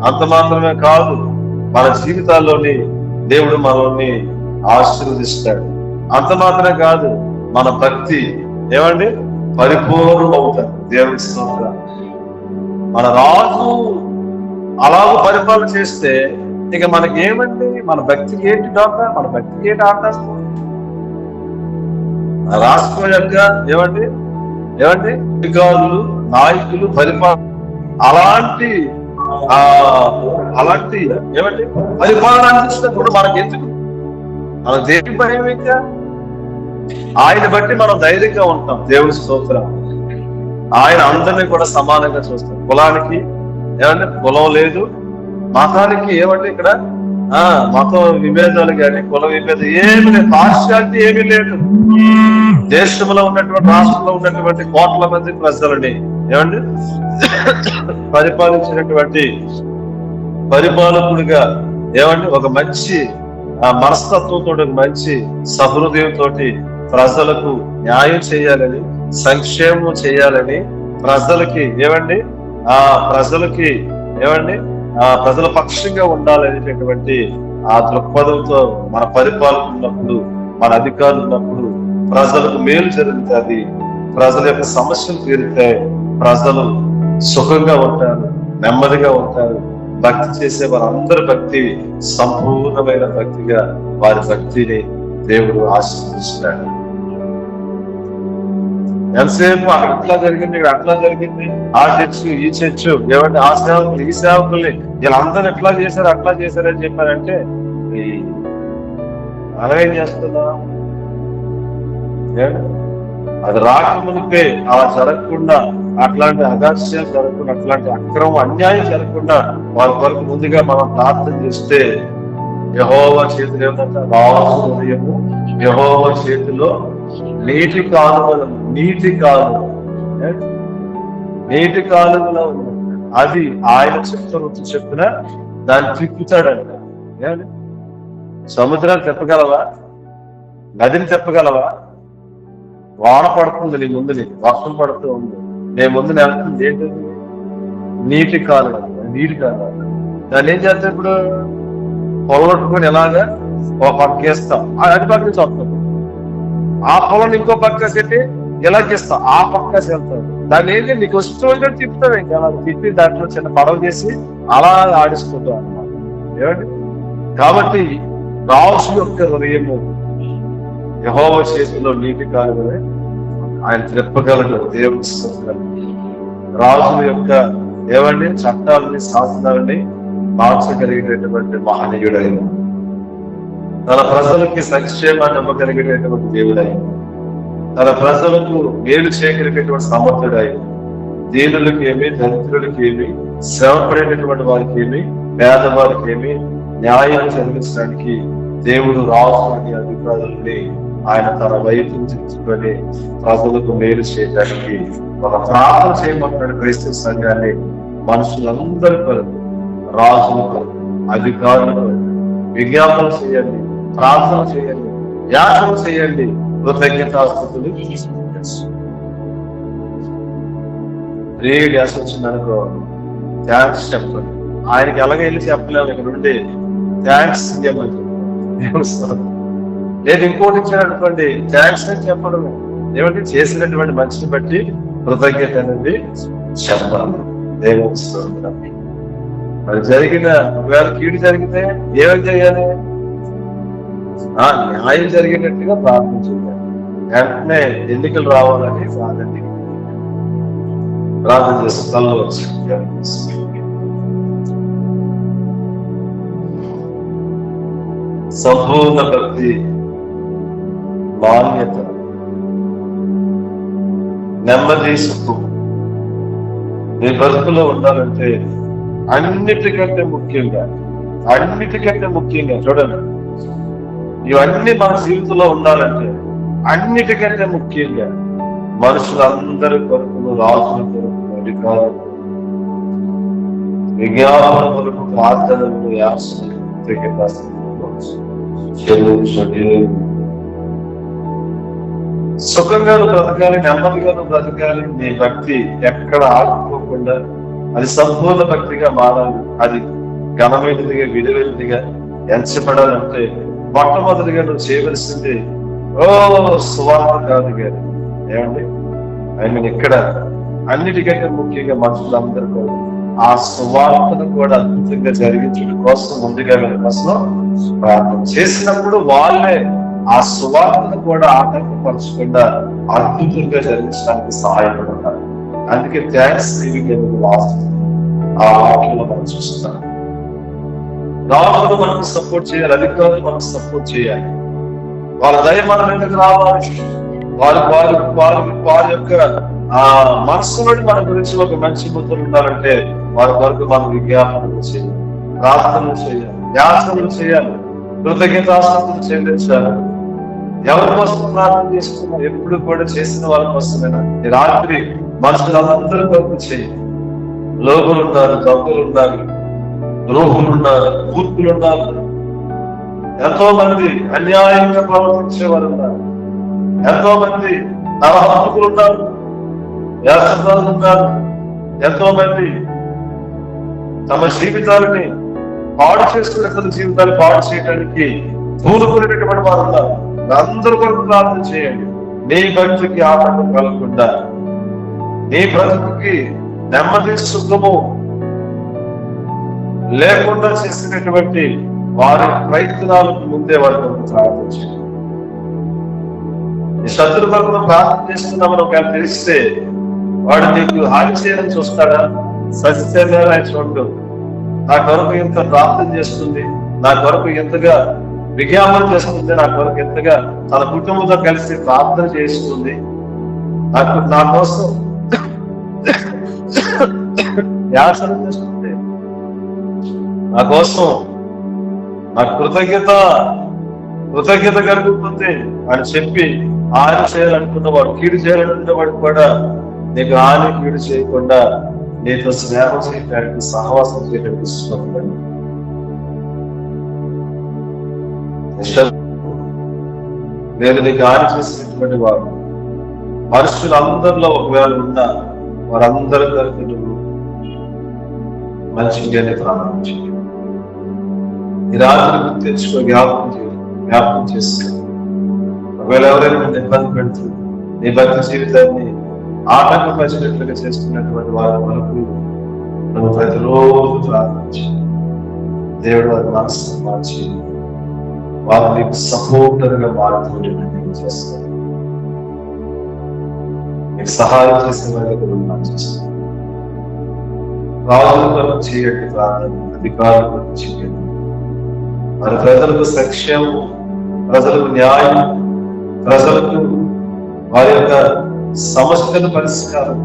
అంత మాత్రమే కాదు, మన జీవితాల్లోని దేవుడు మనల్ని ఆశీర్వదిస్తాడు. అంత మాత్రమే కాదు, మన భక్తి పరిపూర్ణం అవుతాడు. దేవుని స్తోత్రం. మన రాజు అలాగూ పరిపాలన చేస్తే ఇక మనకి ఏమండి? మన భక్తికి ఏంటి డాక్టర్? మన భక్తికి ఏంటి ఆకాశం? రాష్ట్రం యొక్క అధికారులు, నాయకులు, పరిపాలన అలాంటి పరిపాలన అందించినప్పుడు మనకి ఎందుకు? మన దేని భయం ఇంకా? ఆయన బట్టి మనం ధైర్యంగా ఉంటాం. దేవుని స్తోత్రం. ఆయన అందరినీ కూడా సమానంగా చూస్తాం. కులానికి కులం లేదు, మతానికి ఇక్కడ మత విభేదాలు కానీ కుల విభేదం ఏమి లేదు, పార్షియాలిటీ ఏమీ లేదు. దేశంలో ఉన్నటువంటి, రాష్ట్రంలో ఉన్నటువంటి కోట్ల మంది ప్రజలని పరిపాలించినటువంటి పరిపాలకుడిగా ఒక మంచి మనస్తత్వంతో, ఒక మంచి సహృదయంతో ప్రజలకు న్యాయం చేయాలని, సంక్షేమం చేయాలని ప్రజలకి ఏమండి ఆ ప్రజలకి ఏమండి ప్రజల పక్షంగా ఉండాలనేటటువంటి ఆ దృక్పథంతో మన పరిపాలన ఉన్నప్పుడు, మన అధికారులు ఉన్నప్పుడు ప్రజలకు మేలు జరుగుతుంది, ప్రజల యొక్క సమస్యలు తీరుతాయి, ప్రజలు సుఖంగా ఉంటారు, నెమ్మదిగా ఉంటారు. భక్తి చేసే వారందరి భక్తి సంపూర్ణమైన భక్తిగా వారి భక్తిని దేవుడు ఆశీర్వదిస్తున్నాడు. ఎంతసేపు అక్కడ అట్లా జరిగింది, ఇక్కడ అట్లా జరిగింది, ఆ చర్చ్ ఈ చర్చ్ ఏమంటే ఆ సేవకులు ఈ సేవకుల్ని వీళ్ళందరూ ఎట్లా చేశారు అట్లా చేశారని చెప్పారంటే అలా ఏం చేస్తున్నా అది రాకమునిపే అలా జరగకుండా, అట్లాంటి అగాస్యాలు జరగకుండా, అట్లాంటి అక్రమం అన్యాయం జరగకుండా వారి కొరకు ముందుగా మనం ప్రార్థన చేస్తే యెహోవా చేతిలో ఏమంటే రాజు హృదయము యెహోవా చేతిలో నీటి కాలువలు, నీటి కాలువలో అది ఆయన చెప్తున్న చెప్పిన దాన్ని తిప్పుతాడంట. సముద్రాన్ని చెప్పగలవా? నదిని చెప్పగలవా? వాన పడుతుంది నీ ముందు, నీకు వర్షం పడుతూ ఉంది, నీ ముందు వెళ్తుంది ఏంటది? నీటి కాలువ. దాన్ని ఏం చేస్తాం ఇప్పుడు? పొలగొట్టుకొని ఎలాగా ఒక పక్క వేస్తాం, అది పక్క నుంచి వస్తుంది, ఆ పొలం ఇంకో పక్క పెట్టి ఎలా చేస్తాం, ఆ పక్క వెళ్తాం. దాన్ని ఏంటి నీకు ఇష్టం అంటే తిప్పుతావు, ఇంకా అలా తిప్పి దాంట్లో చిన్న పడవ చేసి అలా ఆడిస్తుంటాం అన్నమాట. ఏమండి? కాబట్టి రాజు యొక్క హృదయము యెహోవా చేతిలో నీటి కాలువలే, ఆయన తిప్పగలడు. దేవుడు రాజు యొక్క ఏమండి చట్టాలని శాసనాలని మార్చగలిగినటువంటి మహనీయుడైన, తన ప్రజలకి సంక్షేమాన్ని నమ్మగలిగినటువంటి దేవుడైన, తన ప్రజలకు మేలు చేయగలిగేటువంటి సమర్థుడై, దీనులకి ఏమి, దరిద్రులకి ఏమి, శ్రమపడేటటువంటి వారికి ఏమి, పేదవారికి ఏమి న్యాయం జరిగించడానికి దేవుడు రాజుని అధికారుల్ని ఆయన తన వైపు తెచ్చుకొని ప్రజలకు మేలు చేయడానికి ఒక ప్రార్థన చేయమంటున్నాడు. క్రైస్తవ సంఘాన్ని మనుషులందరి కొరకు, రాజుల కొరకు, అధికారుల కొరకు విజ్ఞాపన చేయండి, ప్రార్థన చేయండి, యాచన చేయండి, కృతజ్ఞతాస్తుతులు రేడి యాస వచ్చిందనుకో థ్యాంక్స్ చెప్పండి. ఆయనకి ఎలాగ వెళ్ళి చెప్పలేము, ఇక్కడ నుండి థ్యాంక్స్ ఇవ్వమని లేదు ఇంకోటి ఇచ్చాడు అనుకోండి థ్యాంక్స్ అని చెప్పడం. ఏమంటే చేసినటువంటి మనిషిని బట్టి కృతజ్ఞత అనేది చెప్పాలి. దేవుని మరి జరిగిన ఒకవేళ కీడు జరిగితే ఏమని చేయాలి? న్యాయం జరిగినట్టుగా ప్రార్థన చేయాలి. వెంటనే ఎన్నికలు రావాలని ప్రార్థన చేస్తే తల్లు వచ్చి సంపూర్ణ భక్తి, మాన్యత, నెమ్మది, సుఖం నీ బ్రతుకులో ఉండాలంటే అన్నిటికంటే ముఖ్యంగా చూడండి, ఇవన్నీ మన జీవితంలో ఉండాలంటే అన్నిటికంటే ముఖ్యంగా మనుషులందరి కొరకు, రాజుల కొరకు, అధికారులు, విజ్ఞాపన కొరకు, ప్రార్థనలు, యాసనలు, సుఖంగా బ్రతకాలి, నెమ్మదిగా బ్రతకాలి. నీ భక్తి ఎక్కడ ఆగిపోకుండా అది సంపూర్ణ భక్తిగా మారాలి. అది ఘనమైనదిగా, విలువైనదిగా ఎంచబడాలంటే మొట్టమొదటిగా నువ్వు చేయవలసింది సువార్త కాదు గారు. ఏమండి? ఇక్కడ అన్నిటికంటే ముఖ్యంగా మనుషులందరూ ఆ సువార్తను కూడా అద్భుతంగా జరిగించడం కోసం ముందుగా వీళ్ళ కోసం ప్రార్థన చేసినప్పుడు వాళ్ళే ఆ సువార్తను కూడా ఆటంకపరచకుండా అద్భుతంగా జరిగించడానికి సహాయపడతారు. అందుకే థ్యాంక్స్ గివింగ్ ఆ వాక్యంలో మనం చూస్తాం. రాజులు మనకు సపోర్ట్ చేయాలి, అధికారులు మనకు సపోర్ట్ చేయాలి. వాళ్ళ దయ మన మీదకి రావాలి. వారి యొక్క మనసు నుండి మన గురించి ఒక మంచి బుద్ధులు ఉండాలంటే వారి వరకు మనం విజ్ఞాపనలు చేయాలి, ప్రార్థనలు చేయాలి, యాచనలు చేయాలి, కృతజ్ఞతాస్తుతులు చెల్లించాలి. ఎవరి కోసం ప్రార్థన చేస్తున్నా? ఎప్పుడు కూడా చేసిన వాళ్ళ కోసమేనా? ఈ రాత్రి మనుషులందరి కొరకు చేయాలి. లోకులు ఉన్నారు, దొంగలు ఉన్నారు, ద్రోహులు ఉన్నారు, మూర్ఖులు ఉన్నారు, ఎంతో మంది అన్యాయంగా ప్రవర్తించే వారు ఉన్నారు, ఎంతో మంది నరహంతకులు ఉన్నారు. యాత్రదారులు ఉన్నారు. ఎంతో మంది తమ జీవితాలని పాడు చేసుకునే తన జీవితాన్ని పాడు చేయడానికి పూనుకునేటటువంటి వారు ఉన్నారు. అందరూ కొరకు ప్రార్థన చేయండి. నీ భక్తికి ఆటంకం కలగకుండా, నీ బ్రతుకుకి నెమ్మది సుఖము లేకుండా చేసినటువంటి వారి ప్రయత్నాలకు ముందే వారి కొరకు ప్రార్థన చేయండి. నీ శత్రు కొరకు ప్రార్థన చేస్తున్నామని ఒకవేళ తెలిస్తే వాడు నీకు హాని చేయాలని చూస్తాడా? సత్యంగా ఆయన చూడడు. నా కొరకు ఎంత ప్రార్థన చేస్తుంది, నా కొరకు ఎంతగా విజ్ఞాపన చేస్తుంది, నా కొరకు ఎంతగా తన కుటుంబంతో కలిసి ప్రార్థన చేస్తుంది, నా కోసం యాసన చేస్తుంది, నా కోసం నా కృతజ్ఞత కలుగుతుంది అని చెప్పి ఆయన చేయాలనుకున్నవాడు, కీడు చేయాలనుకున్నవాడు కూడా నీకు హాని కీడు చేయకుండా నీతో స్నేహం చేయడానికి, సహవాసం చేయడానికి ఇష్టపడండి. నేను నీకు హాని చేసినటువంటి వాడు మనుషులందరిలో ఒకవేళ ఉన్నా వారందరి తరఫు నువ్వు మంచిగానే ప్రారంభించి ఈ రాత్రి గుర్తించుకో, జ్ఞాపకం చేసుకో. ఒకవేళ ఎవరైనా నేను ఇబ్బంది పెడుతూ నీ భక్తి జీవితాన్ని ఆటంకపరిచినట్లుగా చేసుకున్నటువంటి వారి వరకు నువ్వు ప్రతిరోజు ప్రార్థించి దేవుడు వారి మనసును మార్చి వారు నీకు సపోర్టర్గా మారుతుండేటట్టు చేస్తారు. నీకు సహాయం చేసే వారిగా చేస్తారు. రాజుల కొరకు చేయండి ప్రార్థన, అధికారుల కొరకు చేయండి. మన ప్రజలకు సంక్షేమం, ప్రజలకు న్యాయం, ప్రజలకు వారి యొక్క సమస్యల పరిష్కారం,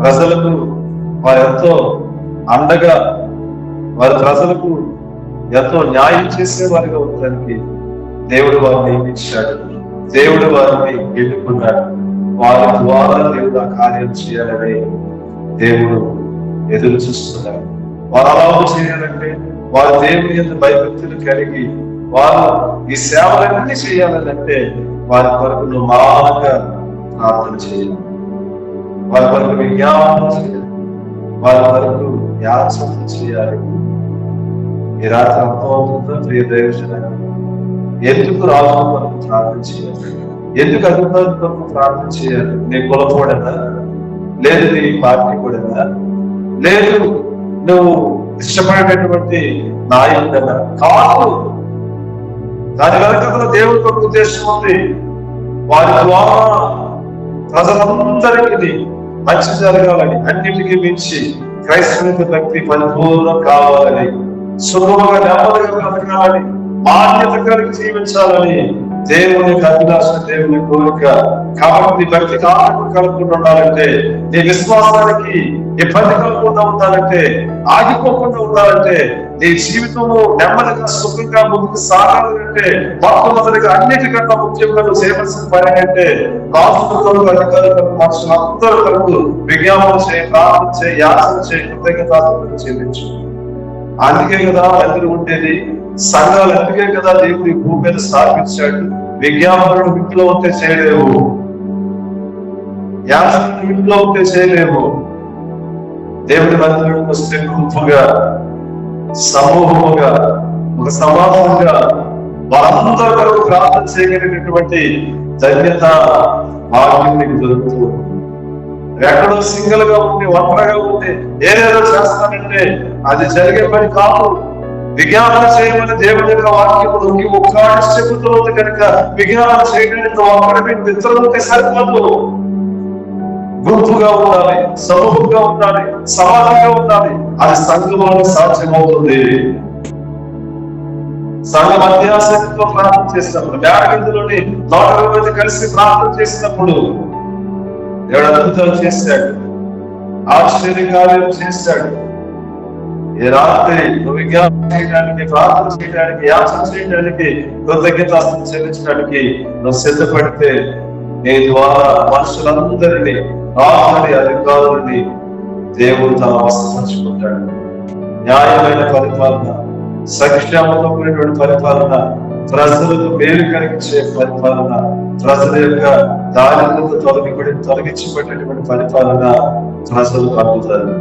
ప్రజలకు వారు ఎంతో అండగా, వారి ప్రజలకు ఎంతో న్యాయం చేసే వారిగా ఉండడానికి దేవుడు వారిని నియమించాడు. దేవుడు వారిని ఎన్నుకున్నాడు. వారి ద్వారా దేవుడు ఆ కార్యం చేయాలని దేవుడు ఎదురు చూస్తున్నాడు. వారు అలాగే చేయాలంటే వారు దేవుని యొక్క భయభక్తులు కలిగి వారు ఈ సేవలన్నీ చేయాలని అంటే వారి కొరకు నువ్వు మామూలుగా ప్రార్థన చేయాలి, వారి కొరకు విజ్ఞాపన చేయాలి, వారి కొరకు యాచన చేయాలి. ఈ రాత్రి అర్థమవుతుందో ప్రియ దైవజనాన్ని, ఎందుకు రాజు కొరకు ప్రార్థన చేయాలి, ఎందుకు అధికారుల కొరకు ప్రార్థన చేయాలి? నీ కులపోడనా, లేదు నీ పార్టీ కూడానా, లేదు నువ్వు ఇష్టపడేటటువంటి నాయకుడనా? కాదు. దాని వెనక దేవుడి కొరకు ఉద్దేశం ఉంది. వారి ద్వారా ప్రజలందరికీ మంచి జరగాలని, అన్నిటికీ మించి క్రైస్తవ భక్తి పరిపూర్ణం కావాలని, సుఖముగా నెమ్మదిగా బ్రతకాలని, బాధ్యత కలిగి జీవించాలని దేవునికి అభిలాష, దేవుని కోరిక. కాబట్టి భక్తికి ఆటంకం కలగకుండా ఉండాలంటే, నీ విశ్వాసానికి ఇబ్బంది కలగకుండా ఉండాలంటే, ఆగిపోకుండా ఉండాలంటే, నీ జీవితము నెమ్మదిగా సుఖంగా ముందుకు సాగాలంటే మొట్టమొదటిగా అన్నిటికన్నా ముఖ్యంగా నువ్వు చేయవలసిన పని అంటే రాజులతో అధికారులకు మనుషులందరూ కొరకు విజ్ఞాపన చేయి, ప్రార్థన చేయి, యాచన చేయి, కృతజ్ఞతాస్తుతులు చెల్లించు. అందుకే కదా మందిరం ఉండేది, సంఘాలు అందుకే కదా దేవుడి భూమి మీద స్థాపించాడు. విజ్ఞాపనలు ఇంట్లో ఉంటే చేయలేవు, యాచనలు ఇంట్లో ఉంటే చేయలేవు. దేవుడి మందిరం వస్తే గుంపుగా, సమూహముగా, ఒక సమాజంగా వారందరూ కొరకు ప్రార్థన చేయగలిగినటువంటి ధన్యత భాగ్యం నీకు దొరుకుతూ, ఎక్కడో సింగిల్ గా ఉండి ఒంటరిగా ఉండి ఏదేదో చేస్తానంటే అది జరిగే పని కాదు. విజ్ఞాపన చేయమని దేవుని యొక్క వాక్యములు ఒక్కటి చెబుతుంది కనుక విజ్ఞాపన చేయడానికి ఒక్కడి ఇద్దరు ఉంటే సరిపోదు. గుంపుగా ఉండాలి, సమూహంగా ఉండాలి, సమాజంగా ఉండాలి. అది సంఘంలో సాధ్యమవుతుంది. సంఘ అత్యాసక్తితో ప్రార్థన చేసినప్పుడు, మేడగందులోని 120 మంది కలిసి ప్రార్థన చేసినప్పుడు దేవుడు అద్భుతాలు చేశాడు, ఆశ్చర్యకార్యం చేశాడు. ఈ రాత్రి నువ్వు విజ్ఞాపన చేయడానికి, ప్రార్థన చేయడానికి, యాచన చేయడానికి, కృతజ్ఞతాస్తుతులు చెల్లించడానికి నువ్వు సిద్ధపడితే నీ ద్వారా మనుషులందరినీ, రాజుని, అధికారులని దేవుడు తన వశపరుచుకుంటాడు. న్యాయమైన పరిపాలన, సంక్షేమంతో కూడినటువంటి పరిపాలన, ప్రజలకు మేలు కలిగించే పరిపాలన ప్రజల యొక్క దారిద్రత తొలగించబడినటువంటి పరిపాలన ప్రజలు కలుగుతారు.